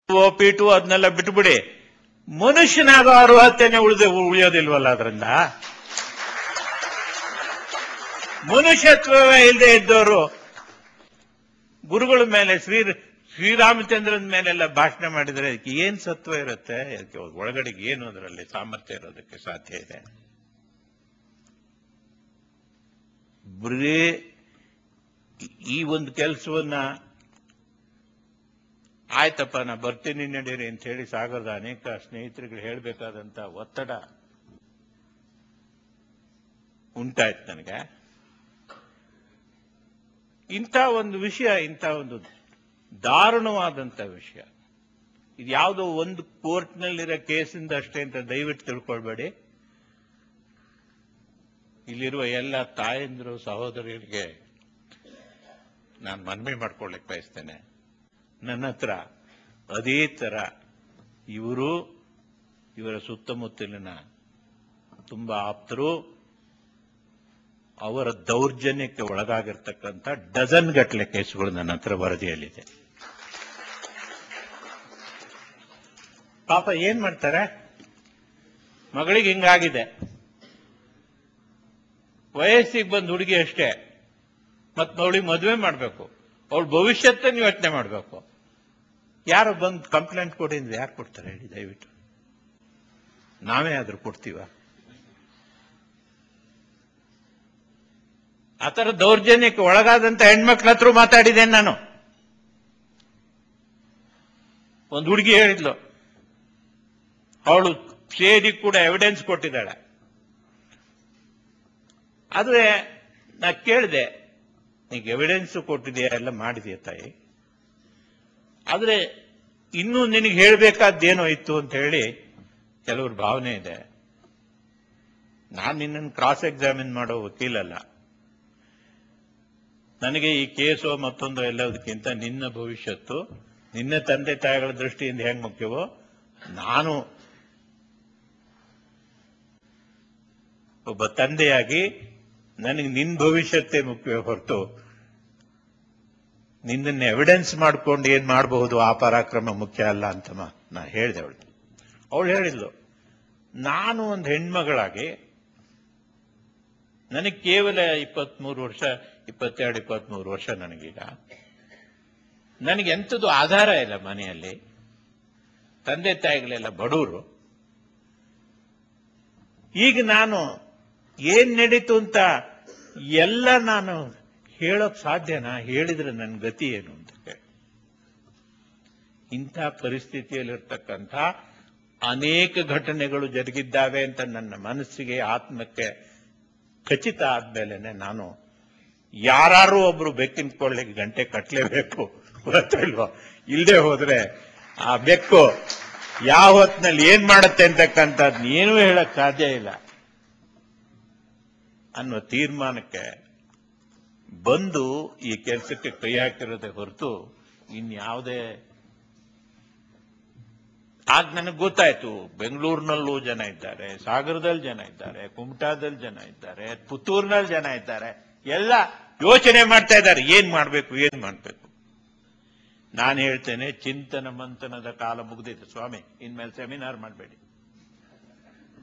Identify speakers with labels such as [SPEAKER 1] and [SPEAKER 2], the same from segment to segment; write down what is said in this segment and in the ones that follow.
[SPEAKER 1] ಪೀಟು ಅದನ್ನೆಲ್ಲ ಬಿಟ್ಬಿಡಿ, ಮನುಷ್ಯನಾಗ ಅರ್ಹತೆನೆ ಉಳಿಯೋದಿಲ್ವಲ್ಲ ಅದರಿಂದ. ಮನುಷ್ಯತ್ವವೇ ಇಲ್ಲದೆ ಇದ್ದವರು ಗುರುಗಳ ಮೇಲೆ ಶ್ರೀರಾಮಚಂದ್ರನ ಮೇಲೆಲ್ಲ ಭಾಷಣ ಮಾಡಿದರೆ ಅದಕ್ಕೆ ಏನ್ ಸತ್ವ ಇರುತ್ತೆ? ಅದಕ್ಕೆ ಒಳಗಡೆಗೆ ಏನು ಅದರಲ್ಲಿ ಸಾಮರ್ಥ್ಯ ಇರೋದಕ್ಕೆ ಸಾಧ್ಯ ಇದೆ? ಬರೀ ಈ ಒಂದು ಕೆಲಸವನ್ನ ಆಯ್ತಪ್ಪ ನಾ ಬರ್ತೀನಿ ನಡೀರಿ ಅಂತ ಹೇಳಿ ಸಾಗರದ ಅನೇಕ ಸ್ನೇಹಿತರಿಗೆ ಹೇಳಬೇಕಾದಂತ ಒತ್ತಡ ಉಂಟಾಯ್ತು ನನಗೆ. ಇಂಥ ಒಂದು ವಿಷಯ, ಇಂಥ ಒಂದು ದಾರುಣವಾದಂತ ವಿಷಯ, ಇದು ಯಾವುದೋ ಒಂದು ಕೋರ್ಟ್ನಲ್ಲಿರೋ ಕೇಸಿಂದ ಅಷ್ಟೇ ಅಂತ ದಯವಿಟ್ಟು ತಿಳ್ಕೊಳ್ಬೇಡಿ. ಇಲ್ಲಿರುವ ಎಲ್ಲ ತಾಯಂದಿರು ಸಹೋದರಿಯರಿಗೆ ನಾನು ಮನವಿ ಮಾಡ್ಕೊಳ್ಳಿಕ್ಕೆ ಬಯಸ್ತೇನೆ. ನನ್ನ ಹತ್ರ ಅದೇ ತರ ಇವರ ಸುತ್ತಮುತ್ತಲಿನ ತುಂಬಾ ಆಪ್ತರು ಅವರ ದೌರ್ಜನ್ಯಕ್ಕೆ ಒಳಗಾಗಿರ್ತಕ್ಕಂಥ ಡಜನ್ ಗಟ್ಟಲೆ ಕೇಸುಗಳು ನನ್ನ ಹತ್ರ ವರದಿಯಲ್ಲಿದೆ. ಪಾಪ ಏನ್ ಮಾಡ್ತಾರೆ, ಮಗಳಿಗೆ ಹಿಂಗಾಗಿದೆ, ವಯಸ್ಸಿಗೆ ಬಂದ ಹುಡುಗಿ ಅಷ್ಟೇ, ಮತ್ ಅವಳಿಗೆ ಮದುವೆ ಮಾಡಬೇಕು, ಅವಳ ಭವಿಷ್ಯತ್ತನ್ನು ಯೋಚನೆ ಮಾಡಬೇಕು. ಯಾರು ಬಂದು ಕಂಪ್ಲೇಂಟ್ ಕೊಡಿ ಅಂದ್ರೆ ಯಾರು ಕೊಡ್ತಾರೆ ಹೇಳಿ ದಯವಿಟ್ಟು? ನಾವೇ ಆದ್ರೂ ಕೊಡ್ತೀವ? ಆ ಥರ ದೌರ್ಜನ್ಯಕ್ಕೆ ಒಳಗಾದಂತ ಹೆಣ್ಮಕ್ಳ ಹತ್ರ ಮಾತಾಡಿದ್ದೇನೆ ನಾನು. ಒಂದು ಹುಡುಗಿ ಹೇಳಿದ್ಲು, ಅವಳು ಸೇರಿ ಕೂಡ ಎವಿಡೆನ್ಸ್ ಕೊಟ್ಟಿದ್ದಾಳೆ. ಆದ್ರೆ ನಾ ಕೇಳಿದೆ, ನೀಗ ಎವಿಡೆನ್ಸ್ ಕೊಟ್ಟಿದೆಯಾ, ಎಲ್ಲ ಮಾಡಿದೆಯಾ ತಾಯಿ, ಆದ್ರೆ ಇನ್ನೂ ನಿನಗೆ ಹೇಳಬೇಕಾದ್ದೇನೋ ಇತ್ತು ಅಂತ ಹೇಳಿ ಕೆಲವ್ರ ಭಾವನೆ ಇದೆ. ನಾನು ನಿನ್ನನ್ನು ಕ್ರಾಸ್ ಎಕ್ಸಾಮಿನ್ ಮಾಡೋ ವಕೀಲಲ್ಲ. ನನಗೆ ಈ ಕೇಸೋ ಮತ್ತೊಂದು ಎಲ್ಲದಕ್ಕಿಂತ ನಿನ್ನ ಭವಿಷ್ಯತ್ತು, ನಿನ್ನ ತಂದೆ ತಾಯಿಗಳ ದೃಷ್ಟಿಯಿಂದ ಹೆಂಗ್ ಮುಖ್ಯವೋ, ನಾನು ಒಬ್ಬ ತಂದೆಯಾಗಿ ನನಗೆ ನಿನ್ನ ಭವಿಷ್ಯತ್ತೇ ಮುಖ್ಯವೇ ಹೊರತು ನಿನ್ನನ್ನು ಎವಿಡೆನ್ಸ್ ಮಾಡ್ಕೊಂಡು ಏನ್ ಮಾಡಬಹುದು ಆ ಪರಾಕ್ರಮ ಮುಖ್ಯ ಅಲ್ಲ ಅಂತ ನಾ ಹೇಳಿದೆ. ಅವಳು ಹೇಳಿದ್ಲು, ನಾನು ಒಂದು ಹೆಣ್ಮಗಳಾಗಿ ನನಗೆ ಕೇವಲ 23 ವರ್ಷ, 22-23 ವರ್ಷ ನನಗೀಗ, ನನಗೆ ಎಂಥದ್ದು ಆಧಾರ ಇಲ್ಲ ಮನೆಯಲ್ಲಿ, ತಂದೆ ತಾಯಿಗಳೆಲ್ಲ ಬಡವರು. ಈಗ ನಾನು ಏನ್ ನಡೀತು ಅಂತ ಎಲ್ಲ ನಾನು ಹೇಳೋಕ್ ಸಾಧ್ಯನಾ? ಹೇಳಿದ್ರೆ ನನ್ನ ಗತಿ ಏನು ಅಂತ. ಇಂಥ ಪರಿಸ್ಥಿತಿಯಲ್ಲಿರ್ತಕ್ಕಂಥ ಅನೇಕ ಘಟನೆಗಳು ಜರುಗಿದ್ದಾವೆ ಅಂತ ನನ್ನ ಮನಸ್ಸಿಗೆ, ಆತ್ಮಕ್ಕೆ ಖಚಿತ ಆದ್ಮೇಲೆ ನಾನು ಯಾರು ಒಬ್ರು ಬೆಕ್ಕಿನ ಕೊಳ್ಳಿಗೆ ಗಂಟೆ ಕಟ್ಟಲೇಬೇಕು, ಗೊತ್ತಿಲ್ವೋ? ಇಲ್ಲದೆ ಹೋದ್ರೆ ಆ ಬೆಕ್ಕು ಯಾವ ಹೊತ್ತಿನಲ್ಲಿ ಏನ್ ಮಾಡುತ್ತೆ ಅಂತಕ್ಕಂಥದ್ದು ಏನೂ ಹೇಳಕ್ ಸಾಧ್ಯ ಇಲ್ಲ ಅನ್ನೋ ತೀರ್ಮಾನಕ್ಕೆ ಬಂದು ಈ ಕೆಲಸಕ್ಕೆ ಕೈ ಹಾಕಿರೋದೇ ಹೊರತು ಇನ್ಯಾವುದೇ. ಆಗ ನನಗೆ ಗೊತ್ತಾಯ್ತು, ಬೆಂಗಳೂರಿನಲ್ಲೂ ಜನ ಇದ್ದಾರೆ, ಸಾಗರದಲ್ಲಿ ಜನ ಇದ್ದಾರೆ, ಕುಮಟಾದಲ್ಲಿ ಜನ ಇದ್ದಾರೆ, ಪುತ್ತೂರಿನಲ್ಲಿ ಜನ ಇದ್ದಾರೆ, ಎಲ್ಲ ಯೋಚನೆ ಮಾಡ್ತಾ ಇದ್ದಾರೆ ಏನ್ ಮಾಡ್ಬೇಕು. ನಾನು ಹೇಳ್ತೇನೆ, ಚಿಂತನ ಮಂಥನದ ಕಾಲ ಮುಗಿದಿದೆ ಸ್ವಾಮಿ, ಇನ್ಮೇಲೆ ಸೆಮಿನಾರ್ ಮಾಡಬೇಡಿ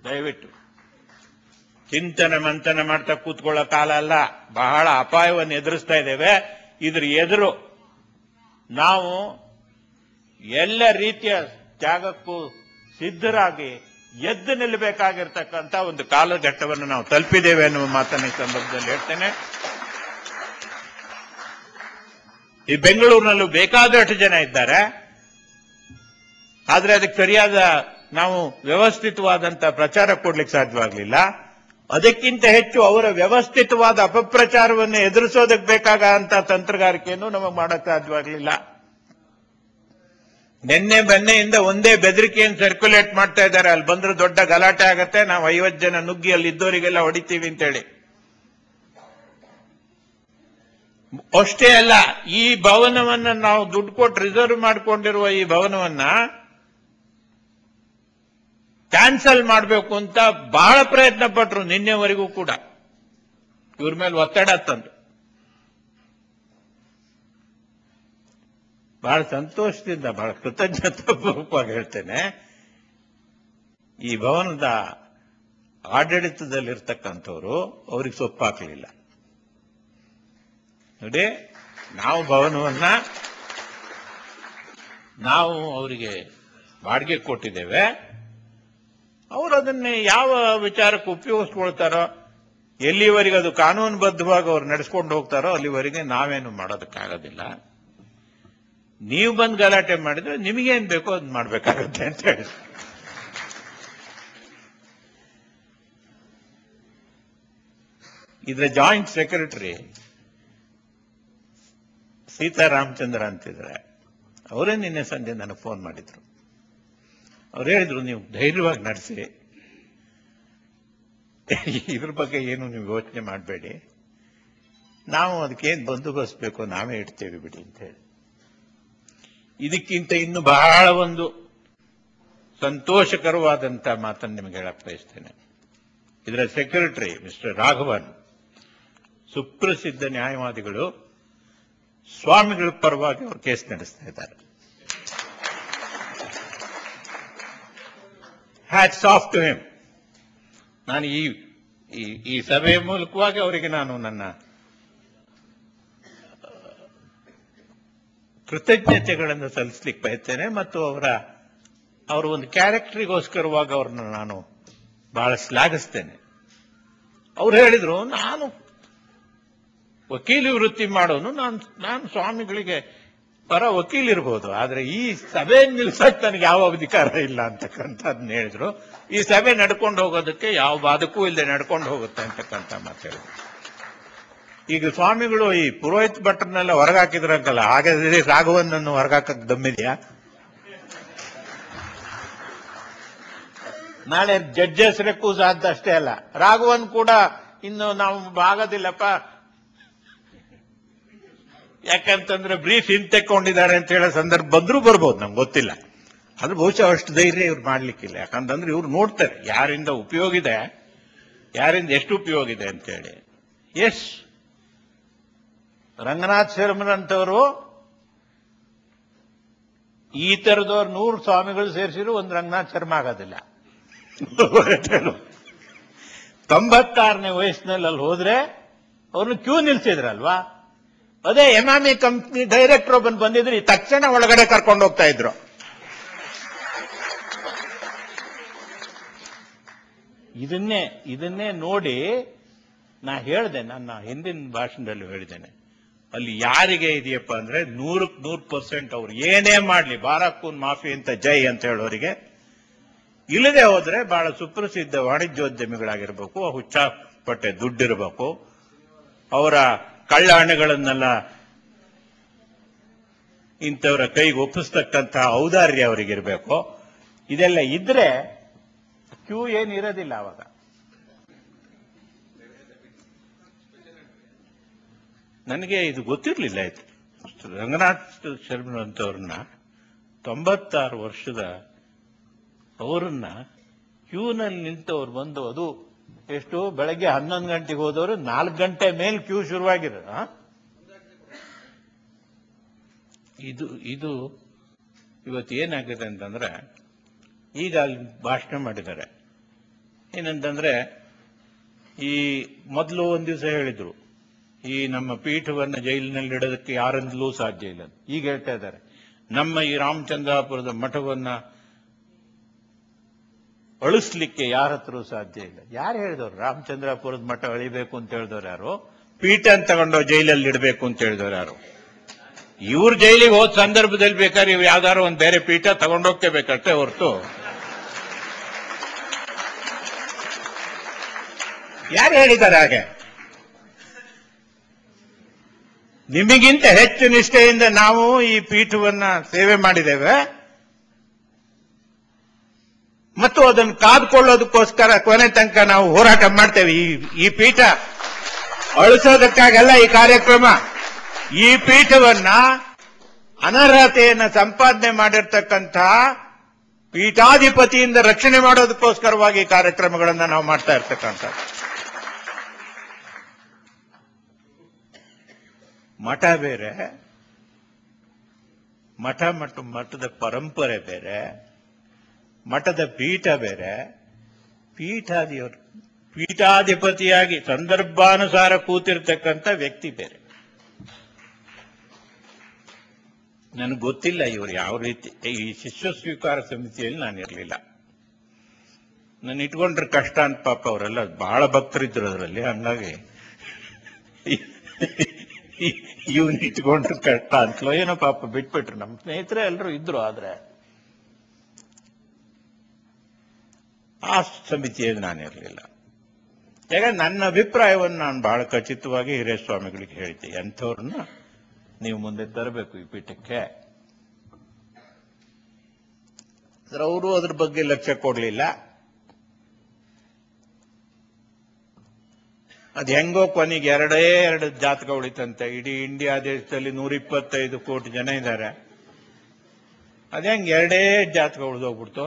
[SPEAKER 1] ದಯವಿಟ್ಟು. ಚಿಂತನ ಮಂಥನ ಮಾಡ್ತಾ ಕೂತ್ಕೊಳ್ಳೋ ಕಾಲ ಅಲ್ಲ, ಬಹಳ ಅಪಾಯವನ್ನು ಎದುರಿಸ್ತಾ ಇದ್ದೇವೆ. ಇದ್ರ ಎದುರು ನಾವು ಎಲ್ಲ ರೀತಿಯ ತ್ಯಾಗಕ್ಕೂ ಸಿದ್ಧರಾಗಿ ಎದ್ದು ನಿಲ್ಲಬೇಕಾಗಿರ್ತಕ್ಕಂಥ ಒಂದು ಕಾಲಘಟ್ಟವನ್ನು ನಾವು ತಲುಪಿದ್ದೇವೆ ಅನ್ನುವ ಮಾತನ್ನ ಈ ಸಂದರ್ಭದಲ್ಲಿ ಹೇಳ್ತೇನೆ. ಈ ಬೆಂಗಳೂರಿನಲ್ಲೂ ಬೇಕಾದಷ್ಟು ಜನ ಇದ್ದಾರೆ, ಆದ್ರೆ ಅದಕ್ಕೆ ಸರಿಯಾದ ನಾವು ವ್ಯವಸ್ಥಿತವಾದಂತ ಪ್ರಚಾರ ಕೊಡ್ಲಿಕ್ಕೆ ಸಾಧ್ಯವಾಗಲಿಲ್ಲ. ಅದಕ್ಕಿಂತ ಹೆಚ್ಚು ಅವರ ವ್ಯವಸ್ಥಿತವಾದ ಅಪಪ್ರಚಾರವನ್ನು ಎದುರಿಸೋದಕ್ಕೆ ಬೇಕಾದಂತ ತಂತ್ರಗಾರಿಕೆಯನ್ನು ನಮಗೆ ಮಾಡಕ್ ಸಾಧ್ಯವಾಗಲಿಲ್ಲ. ನಿನ್ನೆ ಬೆನ್ನೆಯಿಂದ ಒಂದೇ ಬೆದರಿಕೆಯನ್ನು ಸರ್ಕ್ಯುಲೇಟ್ ಮಾಡ್ತಾ ಇದ್ದಾರೆ, ಅಲ್ಲಿ ಬಂದ್ರೆ ದೊಡ್ಡ ಗಲಾಟೆ ಆಗತ್ತೆ, ನಾವು 50 ಜನ ನುಗ್ಗಿ ಅಲ್ಲಿ ಇದ್ದವರಿಗೆಲ್ಲ ಹೊಡಿತೀವಿ ಅಂತೇಳಿ. ಅಷ್ಟೇ ಅಲ್ಲ, ಈ ಭವನವನ್ನ ನಾವು ದುಡ್ಡು ಕೊಟ್ಟು ರಿಸರ್ವ್ ಮಾಡಿಕೊಂಡಿರುವ ಈ ಭವನವನ್ನ ಕ್ಯಾನ್ಸಲ್ ಮಾಡಬೇಕು ಅಂತ ಬಹಳ ಪ್ರಯತ್ನ ಪಟ್ಟರು ನಿನ್ನೆವರೆಗೂ ಕೂಡ. ಇವ್ರ ಮೇಲೆ ಒತ್ತಡ ತಂದು ಬಹಳ ಸಂತೋಷದಿಂದ ಬಹಳ ಕೃತಜ್ಞತಾಪೂರ್ವಕವಾಗಿ ಹೇಳ್ತೇನೆ, ಈ ಭವನದ ಆಡಳಿತದಲ್ಲಿರ್ತಕ್ಕಂಥವ್ರು ಅವ್ರಿಗೆ ಸೊಪ್ಪಾಗಲಿಲ್ಲ. ನೋಡಿ, ನಾವು ಭವನವನ್ನ ನಾವು ಅವರಿಗೆ ಬಾಡಿಗೆ ಕೊಟ್ಟಿದ್ದೇವೆ, ಅವರು ಅದನ್ನೇ ಯಾವ ವಿಚಾರಕ್ಕೆ ಉಪಯೋಗಿಸ್ಕೊಳ್ತಾರೋ, ಎಲ್ಲಿವರೆಗೆ ಅದು ಕಾನೂನುಬದ್ಧವಾಗಿ ಅವ್ರು ನಡೆಸ್ಕೊಂಡು ಹೋಗ್ತಾರೋ ಅಲ್ಲಿವರೆಗೆ ನಾವೇನು ಮಾಡೋದಕ್ಕಾಗೋದಿಲ್ಲ. ನೀವು ಬಂದು ಗಲಾಟೆ ಮಾಡಿದ್ರೆ ನಿಮಗೇನ್ ಬೇಕೋ ಅದು ಮಾಡ್ಬೇಕಾಗತ್ತೆ ಅಂತ ಹೇಳಿ. ಇದರ ಜಾಯಿಂಟ್ ಸೆಕ್ರೆಟರಿ ಸೀತಾರಾಮಚಂದ್ರ ಅಂತಿದ್ರೆ, ಅವರೇ ನಿನ್ನೆ ಸಂಜೆ ನನಗೆ ಫೋನ್ ಮಾಡಿದ್ರು. ಅವ್ರು ಹೇಳಿದ್ರು, ನೀವು ಧೈರ್ಯವಾಗಿ ನಡೆಸಿ, ಇದ್ರ ಬಗ್ಗೆ ಏನು ನೀವು ಯೋಚನೆ ಮಾಡಬೇಡಿ, ನಾವು ಅದಕ್ಕೇನು ಬಂದೋಬಸ್ತ್ ಬೇಕೋ ನಾವೇ ಇಡ್ತೇವೆ ಬಿಡಿ ಅಂತ ಹೇಳಿ. ಇದಕ್ಕಿಂತ ಇನ್ನು ಬಹಳ ಒಂದು ಸಂತೋಷಕರವಾದಂತ ಮಾತನ್ನು ನಿಮಗೆ ಹೇಳಕ್ ಬಯಸ್ತೇನೆ. ಇದರ ಸೆಕ್ರೆಟರಿ ಮಿಸ್ಟರ್ ರಾಘವನ್ ಸುಪ್ರಸಿದ್ಧ ನ್ಯಾಯವಾದಿಗಳು, ಸ್ವಾಮಿಗಳ ಪರವಾಗಿ ಅವರು ಕೇಸ್ ನಡೆಸ್ತಾ ಇದ್ದಾರೆ. Hats off to him. ನಾನು ಈ ಸಭೆಯ ಮೂಲಕವಾಗಿ ಅವರಿಗೆ ನಾನು ನನ್ನ ಕೃತಜ್ಞತೆಗಳನ್ನು ಸಲ್ಲಿಸಲಿಕ್ಕೆ ಬಯಸ್ತೇನೆ ಮತ್ತು ಅವರ ಒಂದು ಕ್ಯಾರೆಕ್ಟರಿಗೋಸ್ಕರವಾಗಿ ಅವ್ರನ್ನ ನಾನು ಬಹಳ ಶ್ಲಾಘಿಸ್ತೇನೆ. ಅವ್ರು ಹೇಳಿದ್ರು, ನಾನು ವಕೀಲಿ ವೃತ್ತಿ ಮಾಡೋನು, ನಾನು ಸ್ವಾಮಿಗಳಿಗೆ ಪರ ವಕೀಲ್ ಇರಬಹುದು, ಆದ್ರೆ ಈ ಸಭೆ ನಿಲ್ಸಕ್ ನನಗೆ ಯಾವ ಅಧಿಕಾರ ಇಲ್ಲ ಅಂತಕ್ಕಂಥದ್ದನ್ನ ಹೇಳಿದ್ರು. ಈ ಸಭೆ ನಡ್ಕೊಂಡು ಹೋಗೋದಕ್ಕೆ ಯಾವ ಬಾಧಕೂ ಇಲ್ಲದೆ ನಡ್ಕೊಂಡು ಹೋಗುತ್ತೆ ಅಂತಕ್ಕಂಥ ಮಾತು ಹೇಳಿದ್ರು. ಈಗ ಸ್ವಾಮಿಗಳು ಈ ಪುರೋಹಿತ್ ಭಟ್ರನ್ನೆಲ್ಲ ಹೊರಗಾಕಿದ್ರಂಕಲ್ಲ, ಹಾಗಾದ್ರೆ ರಾಘವನನ್ನು ಹೊರಗಾಕಕ್ ದಮ್ಮಿದ್ಯಾ? ನಾಳೆ ಜಡ್ಜಸ್ ರೆಕ್ಕೂಸ್ ಆದಷ್ಟೇ ಅಲ್ಲ, ರಾಘವನ್ ಕೂಡ ಇನ್ನು ನಾವು ಆಗೋದಿಲ್ಲಪ್ಪ, ಯಾಕಂತಂದ್ರೆ ಬ್ರೀಫ್ ಹಿಂತೆಕೊಂಡಿದ್ದಾರೆ ಅಂತ ಹೇಳೋ ಸಂದರ್ಭ ಬಂದ್ರೂ ಬರ್ಬೋದು, ನಮ್ಗೆ ಗೊತ್ತಿಲ್ಲ. ಅದು ಬಹುಶಃ ಅಷ್ಟು ಧೈರ್ಯ ಇವ್ರು ಮಾಡ್ಲಿಕ್ಕಿಲ್ಲ. ಯಾಕಂತಂದ್ರೆ ಇವ್ರು ನೋಡ್ತಾರೆ ಯಾರಿಂದ ಉಪಯೋಗ ಇದೆ, ಯಾರಿಂದ ಎಷ್ಟು ಉಪಯೋಗ ಇದೆ ಅಂತೇಳಿ. ಎಸ್, ರಂಗನಾಥ್ ಶರ್ಮರಂತವರು ಈ ತರದವ್ರು 100 ಸ್ವಾಮಿಗಳು ಸೇರಿಸಿದ್ರು ಒಂದು ರಂಗನಾಥ್ ಶರ್ಮ ಆಗೋದಿಲ್ಲ. 96ನೇ ವಯಸ್ಸಿನಲ್ಲಿ ಅಲ್ಲಿ ಹೋದ್ರೆ ಅವ್ರನ್ನ ಕ್ಯೂ ನಿಲ್ಸಿದ್ರಲ್ವಾ, ಅದೇ ಎಮಾಮಿ ಕಂಪ್ನಿ ಡೈರೆಕ್ಟರ್ ಒಬ್ಬನ್ ಬಂದಿದ್ರು, ತಕ್ಷಣ ಒಳಗಡೆ ಕರ್ಕೊಂಡು ಹೋಗ್ತಾ ಇದ್ರು. ಇದನ್ನೇ ನೋಡಿ ನಾ ಹೇಳ್ದೆ, ನನ್ನ ಹಿಂದಿನ ಭಾಷಣದಲ್ಲಿ ಹೇಳಿದ್ದೇನೆ, ಅಲ್ಲಿ ಯಾರಿಗೆ ಇದೆಯಪ್ಪ ಅಂದ್ರೆ 100% ಅವ್ರು ಏನೇ ಮಾಡ್ಲಿ ಬಾರಾಕೂನ್ ಮಾಫಿ ಅಂತ ಜೈ ಅಂತ ಹೇಳೋರಿಗೆ, ಇಲ್ಲದೆ ಹೋದ್ರೆ ಬಹಳ ಸುಪ್ರಸಿದ್ಧ ವಾಣಿಜ್ಯೋದ್ಯಮಿಗಳಾಗಿರ್ಬೇಕು, ಹುಚ್ಚಾಪಟ್ಟೆ ದುಡ್ಡಿರಬೇಕು, ಅವರ ಕಳ್ಳ ಹಣಗಳನ್ನೆಲ್ಲ ಇಂಥವರ ಕೈಗೆ ಒಪ್ಪಿಸ್ತಕ್ಕಂತಹ ಔದಾರ್ಯ ಅವರಿಗಿರ್ಬೇಕು. ಇದೆಲ್ಲ ಇದ್ರೆ ಕ್ಯೂ ಏನಿರೋದಿಲ್ಲ. ಅವಾಗ ನನಗೆ ಇದು ಗೊತ್ತಿರಲಿಲ್ಲ. ಆಯ್ತು, ರಂಗನಾಥ್ ಶರ್ಮ ಅಂತವ್ರನ್ನ 96 ವರ್ಷದ ಅವರನ್ನ ಕ್ಯೂನಲ್ಲಿ ನಿಂತವ್ರು ಬಂದು, ಅದು ಎಷ್ಟು ಬೆಳಗ್ಗೆ 11 ಗಂಟೆಗೆ ಹೋದವರು 4 ಗಂಟೆ ಮೇಲೆ ಕ್ಯೂ ಶುರುವಾಗಿರೋದು. ಇದು ಇವತ್ತು ಏನಾಗಿದೆ ಅಂತಂದ್ರೆ, ಈಗ ಅಲ್ಲಿ ಭಾಷಣ ಮಾಡಿದ್ದಾರೆ ಏನಂತಂದ್ರೆ, ಈ ಮೊದಲು ಒಂದ್ ದಿವಸ ಹೇಳಿದ್ರು ಈ ನಮ್ಮ ಪೀಠವನ್ನು ಜೈಲಿನಲ್ಲಿ ಇಡೋದಕ್ಕೆ ಯಾರಿಂದಲೂ ಸಾಧ್ಯ ಇಲ್ಲ. ಈಗ ಹೇಳ್ತಾ ಇದ್ದಾರೆ ನಮ್ಮ ಈ ರಾಮಚಂದ್ರಾಪುರದ ಮಠವನ್ನ ಅಳಿಸ್ಲಿಕ್ಕೆ ಯಾರ ಹತ್ರ ಸಾಧ್ಯ ಇಲ್ಲ. ಯಾರು ಹೇಳಿದವರು ರಾಮಚಂದ್ರಾಪುರದ ಮಠ ಅಳಿಬೇಕು ಅಂತ ಹೇಳಿದವರು ಯಾರು? ಪೀಠ ತಗೊಂಡು ಜೈಲಲ್ಲಿ ಇಡಬೇಕು ಅಂತ ಹೇಳಿದವರು ಯಾರು? ಇವ್ರು ಜೈಲಿಗೆ ಹೋದ ಸಂದರ್ಭದಲ್ಲಿ ಬೇಕಾದ್ರೆ ಇವ್ರು ಯಾವ್ದಾರು ಒಂದು ಬೇರೆ ಪೀಠ ತಗೊಂಡೋಗ್ತೇಬೇಕಷ್ಟೇ ಹೊರತು ಯಾರು ಹೇಳಿದ್ದಾರೆ ಹಾಗೆ? ನಿಮಗಿಂತ ಹೆಚ್ಚು ನಿಷ್ಠೆಯಿಂದ ನಾವು ಈ ಪೀಠವನ್ನ ಸೇವೆ ಮಾಡಿದ್ದೇವೆ ಮತ್ತು ಅದನ್ನು ಕಾದ್ಕೊಳ್ಳೋದಕ್ಕೋಸ್ಕರ ಕೊನೆ ತನಕ ನಾವು ಹೋರಾಟ ಮಾಡ್ತೇವೆ. ಈ ಪೀಠ ಅಳಿಸೋದಕ್ಕಾಗಲ್ಲ ಈ ಕಾರ್ಯಕ್ರಮ. ಈ ಪೀಠವನ್ನ ಅನರ್ಹತೆಯನ್ನ ಸಂಪಾದನೆ ಮಾಡಿರ್ತಕ್ಕಂತಹ ಪೀಠಾಧಿಪತಿಯಿಂದ ರಕ್ಷಣೆ ಮಾಡೋದಕ್ಕೋಸ್ಕರವಾಗಿ ಈ ಕಾರ್ಯಕ್ರಮಗಳನ್ನ ನಾವು ಮಾಡ್ತಾ ಇರ್ತಕ್ಕಂಥ. ಮಠ ಬೇರೆ, ಮತ್ತು ಮಠದ ಪರಂಪರೆ ಬೇರೆ, ಮಠದ ಪೀಠ ಬೇರೆ, ಪೀಠಾಧಿಪತಿಯಾಗಿ ಸಂದರ್ಭಾನುಸಾರ ಕೂತಿರ್ತಕ್ಕಂಥ ವ್ಯಕ್ತಿ ಬೇರೆ. ನನಗೆ ಗೊತ್ತಿಲ್ಲ ಇವರು ಯಾವ ರೀತಿ. ಈ ಶಿಷ್ಯ ಸ್ವೀಕಾರ ಸಮಿತಿಯಲ್ಲಿ ನಾನಿರಲಿಲ್ಲ. ನಾನು ಇಟ್ಕೊಂಡ್ರೆ ಕಷ್ಟ ಅಂತ ಪಾಪ ಅವರೆಲ್ಲ ಬಹಳ ಭಕ್ತರಿದ್ರು ಅದರಲ್ಲಿ. ಹಂಗಾಗಿ ಇವನ್ ಇಟ್ಕೊಂಡ್ರೆ ಕಷ್ಟ ಅಂತಲೋ ಏನೋ ಪಾಪ ಬಿಟ್ಬಿಟ್ರು. ನಮ್ಮ ಸ್ನೇಹಿತರೆ ಎಲ್ಲರೂ ಇದ್ರು. ಆದ್ರೆ ಆ ಸಮಿತಿಯಲ್ಲಿ ನಾನಿರಲಿಲ್ಲ. ಯಾಕಂದ್ರೆ ನನ್ನ ಅಭಿಪ್ರಾಯವನ್ನು ನಾನು ಬಹಳ ಖಚಿತವಾಗಿ ಹಿರಿಯ ಸ್ವಾಮಿಗಳಿಗೆ ಹೇಳಿದ್ದೆ, ಎಂಥವ್ರನ್ನ ನೀವು ಮುಂದೆ ತರಬೇಕು ಈ ಪೀಠಕ್ಕೆ. ಅವರು ಅದ್ರ ಬಗ್ಗೆ ಲಕ್ಷ್ಯ ಕೊಡ್ಲಿಲ್ಲ. ಅದು ಹೆಂಗೋ ಕೊನೆಗೆ ಎರಡು ಜಾತಕ ಉಳಿತಂತೆ. ಇಡೀ ಇಂಡಿಯಾ ದೇಶದಲ್ಲಿ 125 ಕೋಟಿ ಜನ ಇದ್ದಾರೆ. ಅದೇ ಹೆಂಗ್ 2 ಜಾತಕ ಉಳಿದೋಗ್ಬಿಡ್ತು.